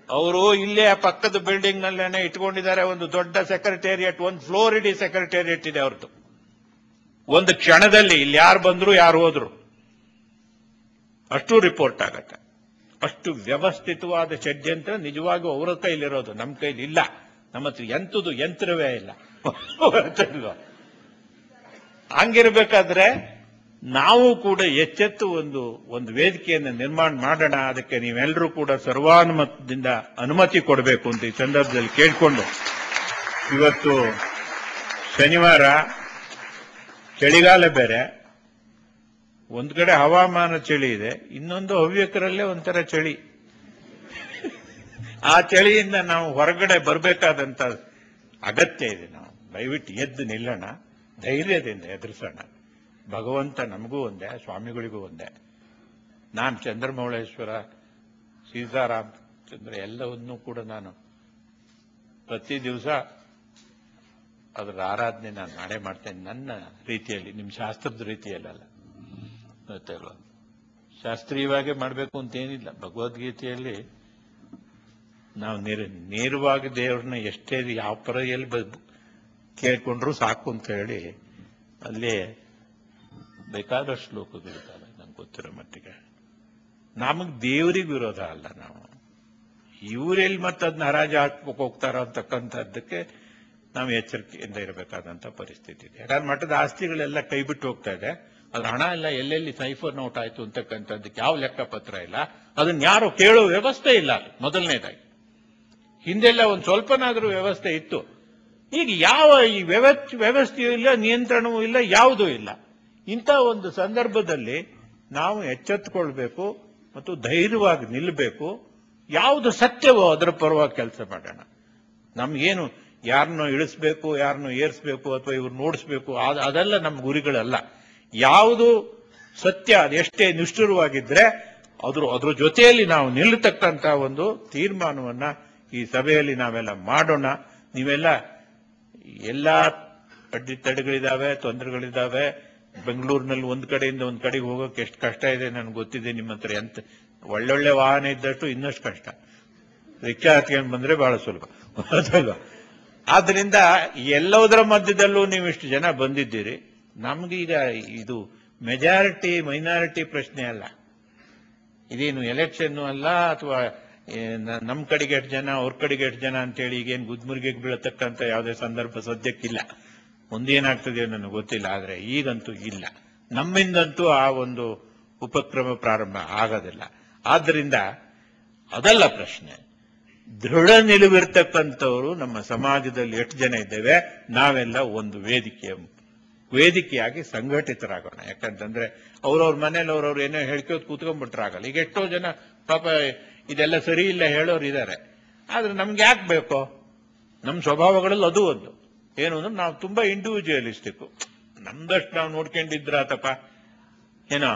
[SPEAKER 1] ಅವರು ಇಲ್ಲೇ ಪಕ್ಕದ ಬಿಲ್ಡಿಂಗ್ ನಲ್ಲೇನೆ ಇಟ್ಕೊಂಡಿದ್ದಾರೆ ಒಂದು ದೊಡ್ಡ ಸೆಕ್ರೆಟೇರಿಯಟ್, ಒಂದು ಫ್ಲೋರ್ ಇಡೀ ಸೆಕ್ರೆಟೇರಿಯಟ್ ಇದೆ ಅವ್ರದ್ದು. ಒಂದು ಕ್ಷಣದಲ್ಲಿ ಇಲ್ಲಿ ಯಾರು ಬಂದ್ರು ಯಾರು ಹೋದ್ರು ಅಷ್ಟು ರಿಪೋರ್ಟ್ ಆಗತ್ತೆ. ಅಷ್ಟು ವ್ಯವಸ್ಥಿತವಾದ ಷಡ್ಯಂತ್ರ ನಿಜವಾಗೂ ಅವರ ಕೈಲಿರೋದು, ನಮ್ಮ ಕೈಲಿ ಇಲ್ಲ. ನಮ್ಮ ಹತ್ರ ಎಂಥದ್ದು ಯಂತ್ರವೇ ಇಲ್ಲ. ಹಂಗಿರ್ಬೇಕಾದ್ರೆ ನಾವು ಕೂಡ ಎಚ್ಚೆತ್ತು ಒಂದು ವೇದಿಕೆಯನ್ನು ನಿರ್ಮಾಣ ಮಾಡೋಣ. ಅದಕ್ಕೆ ನೀವೆಲ್ಲರೂ ಕೂಡ ಸರ್ವಾನುಮತದಿಂದ ಅನುಮತಿ ಕೊಡಬೇಕು ಅಂತ ಈ ಸಂದರ್ಭದಲ್ಲಿ ಕೇಳಿಕೊಂಡು, ಇವತ್ತು ಶನಿವಾರ, ಚಳಿಗಾಲ ಬೇರೆ, ಒಂದ್ ಕಡೆ ಹವಾಮಾನ ಚಳಿ ಇದೆ, ಇನ್ನೊಂದು ಹವ್ಯಕರಲ್ಲೇ ಒಂಥರ ಚಳಿ. ಆ ಚಳಿಯಿಂದ ನಾವು ಹೊರಗಡೆ ಬರಬೇಕಾದಂತ ಅಗತ್ಯ ಇದೆ. ನಾವು ದಯವಿಟ್ಟು ಎದ್ದು ನಿಲ್ಲೋಣ, ಧೈರ್ಯದಿಂದ ಎದುರಿಸೋಣ. ಭಗವಂತ ನಮಗೂ ಒಂದೇ, ಸ್ವಾಮಿಗಳಿಗೂ ಒಂದೇ. ನಾನು ಚಂದ್ರಮೌಳೇಶ್ವರ, ಸೀತಾರಾಮಚಂದ್ರ ಎಲ್ಲವನ್ನೂ ಕೂಡ ನಾನು ಪ್ರತಿ ದಿವಸ ಅದರ ಆರಾಧನೆ ನಾನು ಮಾಡೇ ಮಾಡ್ತೇನೆ, ನನ್ನ ರೀತಿಯಲ್ಲಿ, ನಿಮ್ಮ ಶಾಸ್ತ್ರದ ರೀತಿಯಲ್ಲ. ಗೊತ್ತಲ್ವ, ಶಾಸ್ತ್ರೀಯವಾಗಿ ಮಾಡಬೇಕು ಅಂತೇನಿಲ್ಲ. ಭಗವದ್ಗೀತೆಯಲ್ಲಿ ನಾವು ನೇರವಾಗಿ ದೇವ್ರನ್ನ ಎಷ್ಟೇ ಯಾವ ಪರೆಯಲ್ಲಿ ಕೇಳ್ಕೊಂಡ್ರು ಸಾಕು ಅಂತ ಹೇಳಿ ಅಲ್ಲಿ ಬೇಕಾದಷ್ಟು ಶ್ಲೋಕಗಳಿದ್ದಾವೆ ನಂಗೆ ಗೊತ್ತಿರೋ ಮಟ್ಟಿಗೆ. ನಮಗ್ ದೇವರಿಗೆ ವಿರೋಧ ಅಲ್ಲ, ನಾವು ಇವರೆಲ್ಲಿ ಮತ್ತೆ ಅದನ್ನ ಹರಾಜು ಹಾಕ್ಬೇಕು ಹೋಗ್ತಾರ ಅಂತಕ್ಕಂಥದ್ದಕ್ಕೆ ನಾವು ಎಚ್ಚರಿಕೆಯಿಂದ ಇರಬೇಕಾದಂತ ಪರಿಸ್ಥಿತಿ ಇದೆ. ಯಾಕಂದ್ರೆ ಮಠದ ಆಸ್ತಿಗಳೆಲ್ಲ ಕೈ ಬಿಟ್ಟು ಹೋಗ್ತಾ ಇದೆ. ಅದ್ರ ಹಣ ಎಲ್ಲ ಎಲ್ಲೆಲ್ಲಿ ಸೈಫರ್ ನೋಟ್ ಆಯ್ತು ಅಂತಕ್ಕಂಥದ್ದಕ್ಕೆ ಯಾವ ಲೆಕ್ಕಪತ್ರ ಇಲ್ಲ. ಅದನ್ನ ಯಾರು ಕೇಳೋ ವ್ಯವಸ್ಥೆ ಇಲ್ಲ. ಮೊದಲನೇದಾಗಿ ಹಿಂದೆಲ್ಲ ಒಂದು ಸ್ವಲ್ಪನಾದ್ರೂ ವ್ಯವಸ್ಥೆ ಇತ್ತು. ಈಗ ಯಾವ ಈ ವ್ಯವಸ್ಥೆಯೂ ಇಲ್ಲ, ನಿಯಂತ್ರಣವೂ ಇಲ್ಲ, ಯಾವುದೂ ಇಲ್ಲ. ಇಂಥ ಒಂದು ಸಂದರ್ಭದಲ್ಲಿ ನಾವು ಎಚ್ಚೆತ್ತುಕೊಳ್ಬೇಕು ಮತ್ತು ಧೈರ್ಯವಾಗಿ ನಿಲ್ಲಬೇಕು. ಯಾವುದು ಸತ್ಯವೋ ಅದರ ಪರವಾಗಿ ಕೆಲಸ ಮಾಡೋಣ. ನಮ್ಗೇನು ಯಾರನ್ನೋ ಇಳಿಸ್ಬೇಕು, ಯಾರನ್ನೋ ಏರಿಸಬೇಕು ಅಥವಾ ಇವ್ರು ನೋಡಿಸ್ಬೇಕು, ಅದೆಲ್ಲ ನಮ್ಮ ಗುರಿಗಳಲ್ಲ. ಯಾವುದು ಸತ್ಯ, ಅದೆಷ್ಟೇ ನಿಷ್ಠುರವಾಗಿದ್ರೆ ಅದ್ರ ಜೊತೆಯಲ್ಲಿ ನಾವು ನಿಲ್ಲತಕ್ಕಂತ ಒಂದು ತೀರ್ಮಾನವನ್ನ ಈ ಸಭೆಯಲ್ಲಿ ನಾವೆಲ್ಲ ಮಾಡೋಣ. ನೀವೆಲ್ಲ ಎಲ್ಲ ಅಡ್ಡಿತಡೆಗಳಿದ್ದಾವೆ, ತೊಂದರೆಗಳಿದ್ದಾವೆ. ಬೆಂಗಳೂರಿನಲ್ಲಿ ಒಂದು ಕಡೆಯಿಂದ ಒಂದು ಕಡೆಗೆ ಹೋಗೋಕೆ ಎಷ್ಟು ಕಷ್ಟ ಇದೆ ನನಗೆ ಗೊತ್ತಿದೆ. ನಿಮ್ಮ ಹತ್ರ ಎಂತ ಒಳ್ಳೊಳ್ಳೆ ವಾಹನ ಇದ್ದಷ್ಟು ಇನ್ನಷ್ಟು ಕಷ್ಟ. ರಿಕ್ಷಾ ಹತ್ಕೊಂಡು ಬಂದ್ರೆ ಬಹಳ ಸುಲಭ ಅದಲ್ವಾ? ಆದ್ರಿಂದ ಎಲ್ಲದರ ಮಧ್ಯದಲ್ಲೂ ನೀವು ಇಷ್ಟು ಜನ ಬಂದಿದ್ದೀರಿ. ನಮ್ಗೀಗ ಇದು ಮೆಜಾರಿಟಿ ಮೈನಾರಿಟಿ ಪ್ರಶ್ನೆ ಅಲ್ಲ. ಇದೇನು ಎಲೆಕ್ಷನ್ ಅಲ್ಲ, ಅಥವಾ ನಮ್ಮ ಕಡೆಗೆ ಎಷ್ಟು ಜನ ಅವ್ರ ಕಡೆಗೆ ಎಷ್ಟು ಜನ ಅಂತೇಳಿ ಈಗೇನು ಗುದ್ಮುರ್ಗಿಗೆ ಬೀಳತಕ್ಕಂಥ ಯಾವುದೇ ಸಂದರ್ಭ ಸದ್ಯಕ್ಕಿಲ್ಲ. ಮುಂದೇನಾಗ್ತದೆಯೋ ನನಗೆ ಗೊತ್ತಿಲ್ಲ. ಆದ್ರೆ ಈಗಂತೂ ಇಲ್ಲ, ನಮ್ಮಿಂದಂತೂ ಆ ಒಂದು ಉಪಕ್ರಮ ಪ್ರಾರಂಭ ಆಗೋದಿಲ್ಲ. ಆದ್ರಿಂದ ಅದಲ್ಲ ಪ್ರಶ್ನೆ. ದೃಢ ನಿಲುವಿರ್ತಕ್ಕಂಥವ್ರು ನಮ್ಮ ಸಮಾಜದಲ್ಲಿ ಎಷ್ಟು ಜನ ಇದ್ದೇವೆ, ನಾವೆಲ್ಲ ಒಂದು ವೇದಿಕೆಯಾಗಿ ಸಂಘಟಿತರಾಗೋಣ. ಯಾಕಂತಂದ್ರೆ ಅವ್ರವ್ರ ಮನೇಲಿ ಅವ್ರವ್ರು ಏನೋ ಹೇಳ್ಕೋದು ಕೂತ್ಕೊಂಡ್ಬಿಟ್ರಾಗಲ್ಲ. ಈಗ ಎಷ್ಟೋ ಜನ ಪಾಪ ಇದೆಲ್ಲ ಸರಿ ಇಲ್ಲ ಹೇಳೋರು ಇದ್ದಾರೆ. ಆದ್ರೆ ನಮ್ಗೆ ಯಾಕೆ ಬೇಕೋ, ನಮ್ಮ ಸ್ವಭಾವಗಳಲ್ಲಿ ಅದು ಒಂದು ಏನು ಅಂದ್ರೆ ನಾವು ತುಂಬಾ ಇಂಡಿವಿಜುವಲಿಸ್ಟಿಕ್. ನಮ್ದಷ್ಟು ನಾವು ನೋಡ್ಕೊಂಡಿದ್ರಾತಪ್ಪ ಏನೋ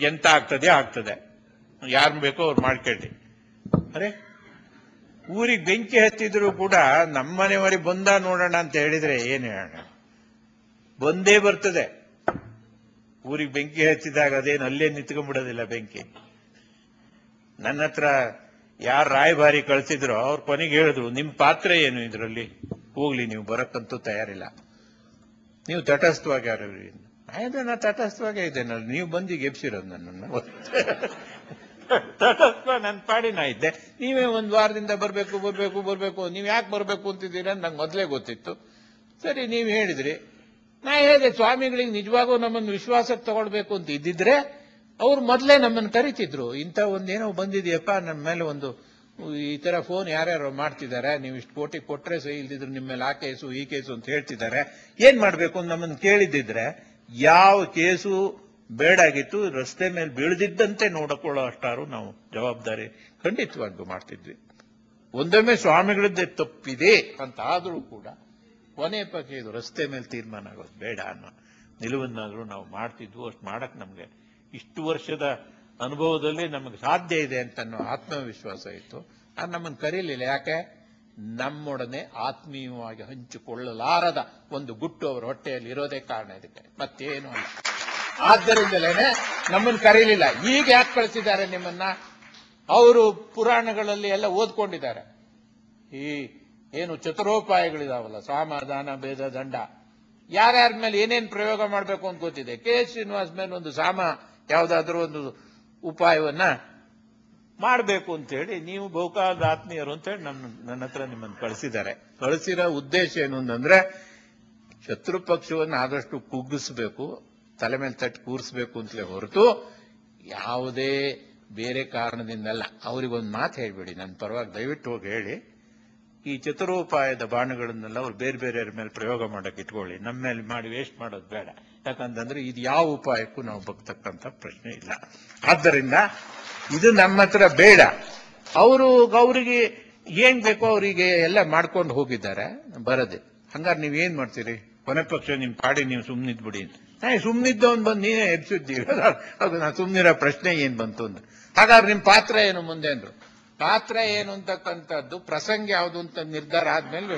[SPEAKER 1] ಎಂತ ಆಗ್ತದೆ, ಯಾರು ಬೇಕೋ ಅವ್ರು ಮಾಡ್ಕೊಳ್ಳಿ. ಅರೆ ಊರಿಗೆ ಬೆಂಕಿ ಹತ್ತಿದ್ರು ಕೂಡ ನಮ್ಮನೆಯವರಿಗೆ ಬಂದ ನೋಡೋಣ ಅಂತ ಹೇಳಿದ್ರೆ ಏನು ಹೇಳೋಣ, ಬಂದೇ ಬರ್ತದೆ. ಊರಿಗೆ ಬೆಂಕಿ ಹಚ್ಚಿದಾಗ ಅದೇನು ಅಲ್ಲೇ ನಿಂತ್ಕೊಂಡ್ಬಿಡೋದಿಲ್ಲ ಬೆಂಕಿ. ನನ್ನ ಹತ್ರ ಯಾರು ರಾಯಭಾರಿ ಕಳ್ಸಿದ್ರು ಅವ್ರ ಕೊನೆಗೆ ಹೇಳಿದ್ರು, ನಿಮ್ ಪಾತ್ರ ಏನು ಇದರಲ್ಲಿ, ಹೋಗ್ಲಿ ನೀವು ಬರಕ್ಕಂತೂ ತಯಾರಿಲ್ಲ, ನೀವು ತಟಸ್ಥವಾಗಿ ಯಾರು. ನಾ ತಟಸ್ಥವಾಗೇ ಇದ್ದೇನಲ್ಲ, ನೀವು ಬಂದು ಗೆಬ್ಸಿರೋದು ನನ್ನನ್ನು. ತಟಸ್ಥ ನನ್ನ ಪಾಡಿ ನಾ ಇದ್ದೆ, ನೀವೇ ಒಂದು ವಾರದಿಂದ ಬರ್ಬೇಕು ನೀವು ಯಾಕೆ ಬರ್ಬೇಕು ಅಂತಿದ್ದೀರಾ ಅಂತ ನಂಗೆ ಮೊದಲೇ ಗೊತ್ತಿತ್ತು. ಸರಿ ನೀವು ಹೇಳಿದ್ರಿ, ನಾ ಹೇಳಿದೆ ಸ್ವಾಮಿಗಳಿಗೆ ನಿಜವಾಗೂ ನಮ್ಮನ್ನು ವಿಶ್ವಾಸಕ್ಕೆ ತಗೊಳ್ಬೇಕು ಅಂತ ಇದ್ದಿದ್ರೆ ಅವ್ರು ಮೊದಲೇ ನಮ್ಮನ್ನು ಕರಿತಿದ್ರು. ಇಂಥ ಒಂದೇನೋ ಬಂದಿದೆಯಪ್ಪ ನಮ್ಮ ಮೇಲೆ, ಒಂದು ಈ ತರ ಫೋನ್ ಯಾರ್ಯಾರು ಮಾಡ್ತಿದ್ದಾರೆ, ನೀವು ಇಷ್ಟು ಕೋಟಿ ಕೊಟ್ರೆ ಸಹಿ, ಇಲ್ದಿದ್ರು ನಿಮ್ಮ ಮೇಲೆ ಆ ಕೇಸು ಈ ಕೇಸು ಅಂತ ಹೇಳ್ತಿದ್ದಾರೆ, ಏನ್ ಮಾಡ್ಬೇಕು ಅಂತ ನಮ್ಮನ್ನು ಕೇಳಿದ್ದಿದ್ರೆ ಯಾವ ಕೇಸು ಬೇಡಾಗಿತ್ತು, ರಸ್ತೆ ಮೇಲೆ ಬೀಳದಿದ್ದಂತೆ ನೋಡಿಕೊಳ್ಳೋ ಅಷ್ಟಾರು ನಾವು ಜವಾಬ್ದಾರಿ ಖಂಡಿತವಾಗ್ಲೂ ಮಾಡ್ತಿದ್ವಿ. ಒಂದೊಮ್ಮೆ ಸ್ವಾಮಿಗಳದ್ದೇ ತಪ್ಪಿದೆ ಅಂತ ಆದ್ರೂ ಕೂಡ ಕೊನೆ ಪಕ್ಷ ಇದು ರಸ್ತೆ ಮೇಲೆ ತೀರ್ಮಾನ ಆಗೋದು ಬೇಡ ಅನ್ನೋ ನಿಲುವನ್ನಾದ್ರೂ ನಾವು ಮಾಡ್ತಿದ್ವು. ಅಷ್ಟು ಮಾಡಕ್ ನಮ್ಗೆ ಇಷ್ಟು ವರ್ಷದ ಅನುಭವದಲ್ಲಿ ನಮಗೆ ಸಾಧ್ಯ ಇದೆ ಅಂತ ಅನ್ನೋ ಆತ್ಮವಿಶ್ವಾಸ ಇತ್ತು. ಅದು ನಮ್ಮನ್ನು ಕರೀಲಿಲ್ಲ. ಯಾಕೆ? ನಮ್ಮೊಡನೆ ಆತ್ಮೀಯವಾಗಿ ಹಂಚಿಕೊಳ್ಳಲಾರದ ಒಂದು ಗುಟ್ಟು ಅವರ ಹೊಟ್ಟೆಯಲ್ಲಿ ಇರೋದೇ ಕಾರಣ ಇದಕ್ಕೆ, ಮತ್ತೇನು ಅಲ್ಲ. ಆದ್ದರಿಂದಲೇನೆ ನಮ್ಮನ್ನು ಕರೀಲಿಲ್ಲ. ಈಗ ಯಾಕೆ ಕಳಿಸಿದ್ದಾರೆ ನಿಮ್ಮನ್ನ? ಅವರು ಪುರಾಣಗಳಲ್ಲಿ ಎಲ್ಲ ಓದ್ಕೊಂಡಿದ್ದಾರೆ. ಈ ಏನು ಚತುರೋಪಾಯಗಳಿದಾವಲ್ಲ, ಸಾಮ ದಾನ ಭೇದ ದಂಡ, ಯಾರ್ಯಾರ ಮೇಲೆ ಏನೇನು ಪ್ರಯೋಗ ಮಾಡಬೇಕು ಅಂತ ಗೊತ್ತಿದೆ. ಕೆ ಶ್ರೀನಿವಾಸ್ ಮೇಲೆ ಒಂದು ಸಾಮ ಯಾವುದಾದ್ರೂ ಒಂದು ಉಪಾಯವನ್ನ ಮಾಡಬೇಕು ಅಂತ ಹೇಳಿ, ನೀವು ಬಹುಕಾಲದ ಆತ್ಮೀಯರು ಅಂತ ಹೇಳಿ ನನ್ನ ಹತ್ರ ನಿಮ್ಮನ್ನು ಕಳಿಸಿದ್ದಾರೆ. ಕಳಿಸಿರೋ ಉದ್ದೇಶ ಏನು ಅಂತಂದ್ರೆ, ಶತ್ರು ಪಕ್ಷವನ್ನು ಆದಷ್ಟು ಕುಗ್ಗಿಸ್ಬೇಕು, ತಲೆ ಮೇಲೆ ತಟ್ಟು ಕೂರಿಸ್ಬೇಕು ಅಂತಲೇ ಹೊರತು ಯಾವುದೇ ಬೇರೆ ಕಾರಣದಿಂದಲ್ಲ. ಅವರಿಗೊಂದು ಮಾತು ಹೇಳ್ಬೇಡಿ, ನನ್ನ ಪರವಾಗಿ ದಯವಿಟ್ಟು ಹೋಗಿ ಹೇಳಿ, ಈ ಚತುರೋಪಾಯದ ಬಾಣಗಳನ್ನೆಲ್ಲ ಅವ್ರು ಬೇರೆ ಬೇರೆಯವ್ರ ಮೇಲೆ ಪ್ರಯೋಗ ಮಾಡಕ್ಕೆ ಇಟ್ಕೊಳ್ಳಿ, ನಮ್ಮ ಮೇಲೆ ಮಾಡಿ ವೇಸ್ಟ್ ಮಾಡೋದು ಬೇಡ. ಯಾಕಂತಂದ್ರೆ ಇದು ಯಾವ ಉಪಾಯಕ್ಕೂ ನಾವು ಬಗ್ತಕ್ಕಂಥ ಪ್ರಶ್ನೆ ಇಲ್ಲ. ಆದ್ದರಿಂದ ಇದು ನಮ್ಮ ಹತ್ರ ಬೇಡ. ಅವರಿಗೆ ಏನ್ ಬೇಕೋ ಅವರಿಗೆ ಎಲ್ಲ ಮಾಡ್ಕೊಂಡು ಹೋಗಿದ್ದಾರೆ, ಬರದೆ. ಹಂಗಾರೆ ನೀವೇನ್ ಮಾಡ್ತೀರಿ? ಕೊನೆ ಪಕ್ಷ ನಿಮ್ ಪಾಡಿ ನೀವು ಸುಮ್ನಿದ್ಬಿಡಿ ಅಂತ. ಸುಮ್ನಿದ್ದವನ್ ಬಂದು ನೀನೇ ಎಬ್ಸಿದ್ದೀರಿ, ಅದು ನಾ ಸುಮ್ನಿರೋ ಪ್ರಶ್ನೆ ಏನ್ ಬಂತು ಅಂತ. ಹಾಗಾದ್ರೆ ನಿಮ್ ಪಾತ್ರ ಏನು ಮುಂದೆ ಅಂದ್ರು. ಪಾತ್ರ ಏನು ಅಂತಕ್ಕಂಥದ್ದು ಪ್ರಸಂಗ ಯಾವುದು ಅಂತ ನಿರ್ಧಾರ ಆದ್ಮೇಲೆ,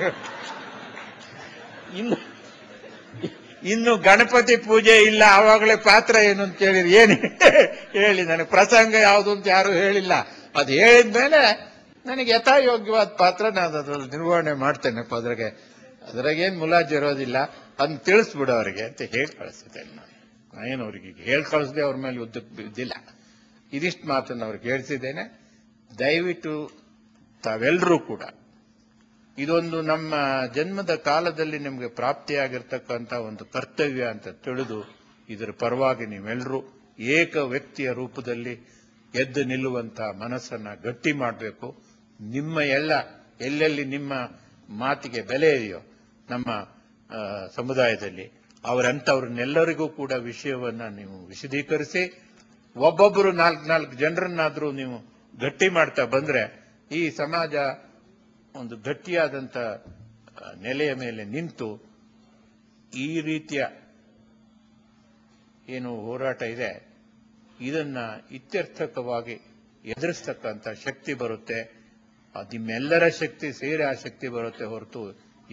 [SPEAKER 1] ಇನ್ನು ಗಣಪತಿ ಪೂಜೆ ಇಲ್ಲ, ಆವಾಗಲೇ ಪಾತ್ರ ಏನು ಅಂತ ಕೇಳಿದ್ರೆ ಏನು ಹೇಳಿ? ನನಗೆ ಪ್ರಸಂಗ ಯಾವುದು ಅಂತ ಯಾರು ಹೇಳಿಲ್ಲ. ಅದು ಹೇಳಿದ್ಮೇಲೆ ನನಗೆ ಯಥಾಯೋಗ್ಯವಾದ ಪಾತ್ರ ನಾನು ಅದ್ರಲ್ಲಿ ನಿರ್ವಹಣೆ ಮಾಡ್ತೇನೆ. ಅದ್ರಾಗೇನು ಮುಲಾಜ್ ಇರೋದಿಲ್ಲ, ಅದನ್ನ ತಿಳಿಸ್ಬಿಡು ಅವರಿಗೆ ಅಂತ ಹೇಳಿ ಕಳಿಸಿದ್ದೇನೆ. ನಾನೇನು ಅವ್ರಿಗೆ ಹೇಳಿ ಕಳಿಸ್ದೆ ಅವ್ರ ಮೇಲೆ ಉದ್ದಕ್ಕೆ ಬಿದ್ದಿಲ್ಲ. ಇದಿಷ್ಟು ಮಾತನ್ನು ಅವ್ರಿಗೆ ಹೇಳಿಸಿದ್ದೇನೆ. ದಯವಿಟ್ಟು ತಾವೆಲ್ಲರೂ ಕೂಡ ಇದೊಂದು ನಮ್ಮ ಜನ್ಮದ ಕಾಲದಲ್ಲಿ ನಿಮಗೆ ಪ್ರಾಪ್ತಿಯಾಗಿರ್ತಕ್ಕಂಥ ಒಂದು ಕರ್ತವ್ಯ ಅಂತ ತಿಳಿದು ಇದರ ಪರವಾಗಿ ನೀವೆಲ್ಲರೂ ಏಕ ವ್ಯಕ್ತಿಯ ರೂಪದಲ್ಲಿ ಎದ್ದು ನಿಲ್ಲುವಂತ ಮನಸ್ಸನ್ನ ಗಟ್ಟಿ ಮಾಡಬೇಕು. ನಿಮ್ಮ ಎಲ್ಲೆಲ್ಲಿ ನಿಮ್ಮ ಮಾತಿಗೆ ಬೆಲೆ ಇದೆಯೋ ನಮ್ಮ ಸಮುದಾಯದಲ್ಲಿ ಅವರಂತವ್ರನ್ನೆಲ್ಲರಿಗೂ ಕೂಡ ವಿಷಯವನ್ನ ನೀವು ವಿಶದೀಕರಿಸಿ, ಒಬ್ಬೊಬ್ಬರು ನಾಲ್ಕು ಜನರನ್ನಾದ್ರೂ ನೀವು ಗಟ್ಟಿ ಮಾಡ್ತಾ ಬಂದ್ರೆ ಈ ಸಮಾಜ ಒಂದು ಗಟ್ಟಿಯಾದಂತ ನೆಲೆಯ ಮೇಲೆ ನಿಂತು ಈ ರೀತಿಯ ಏನು ಹೋರಾಟ ಇದೆ ಇದನ್ನ ಇತ್ಯರ್ಥಕವಾಗಿ ಎದುರಿಸ್ತಕ್ಕಂಥ ಶಕ್ತಿ ಬರುತ್ತೆ. ನಿಮ್ಮೆಲ್ಲರ ಶಕ್ತಿ ಸೇರಿ ಆ ಶಕ್ತಿ ಬರುತ್ತೆ ಹೊರತು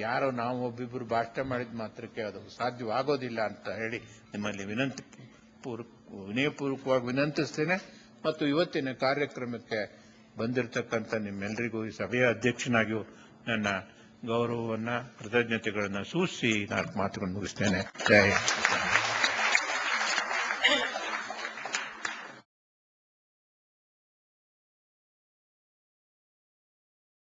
[SPEAKER 1] ಯಾರೋ ನಾವು ಒಬ್ಬಿಬ್ಬರು ಭಾಷಣ ಮಾಡಿದ ಮಾತ್ರಕ್ಕೆ ಅದು ಸಾಧ್ಯವಾಗೋದಿಲ್ಲ ಅಂತ ಹೇಳಿ ನಿಮ್ಮಲ್ಲಿ ವಿನಯಪೂರ್ವಕವಾಗಿ ವಿನಂತಿಸ್ತೇನೆ. ಮತ್ತು ಇವತ್ತಿನ ಕಾರ್ಯಕ್ರಮಕ್ಕೆ ಬಂದಿರತಕ್ಕಂಥ ನಿಮ್ಮೆಲ್ಲರಿಗೂ ಈ ಸಭೆಯ ಅಧ್ಯಕ್ಷನಾಗಿಯೂ ನನ್ನ ಗೌರವವನ್ನ ಕೃತಜ್ಞತೆಗಳನ್ನ ಸೂಚಿಸಿ 4 ಮಾತುಗಳನ್ನು ಮುಗಿಸ್ತೇನೆ. ಜಯ ಹಿಂದ್.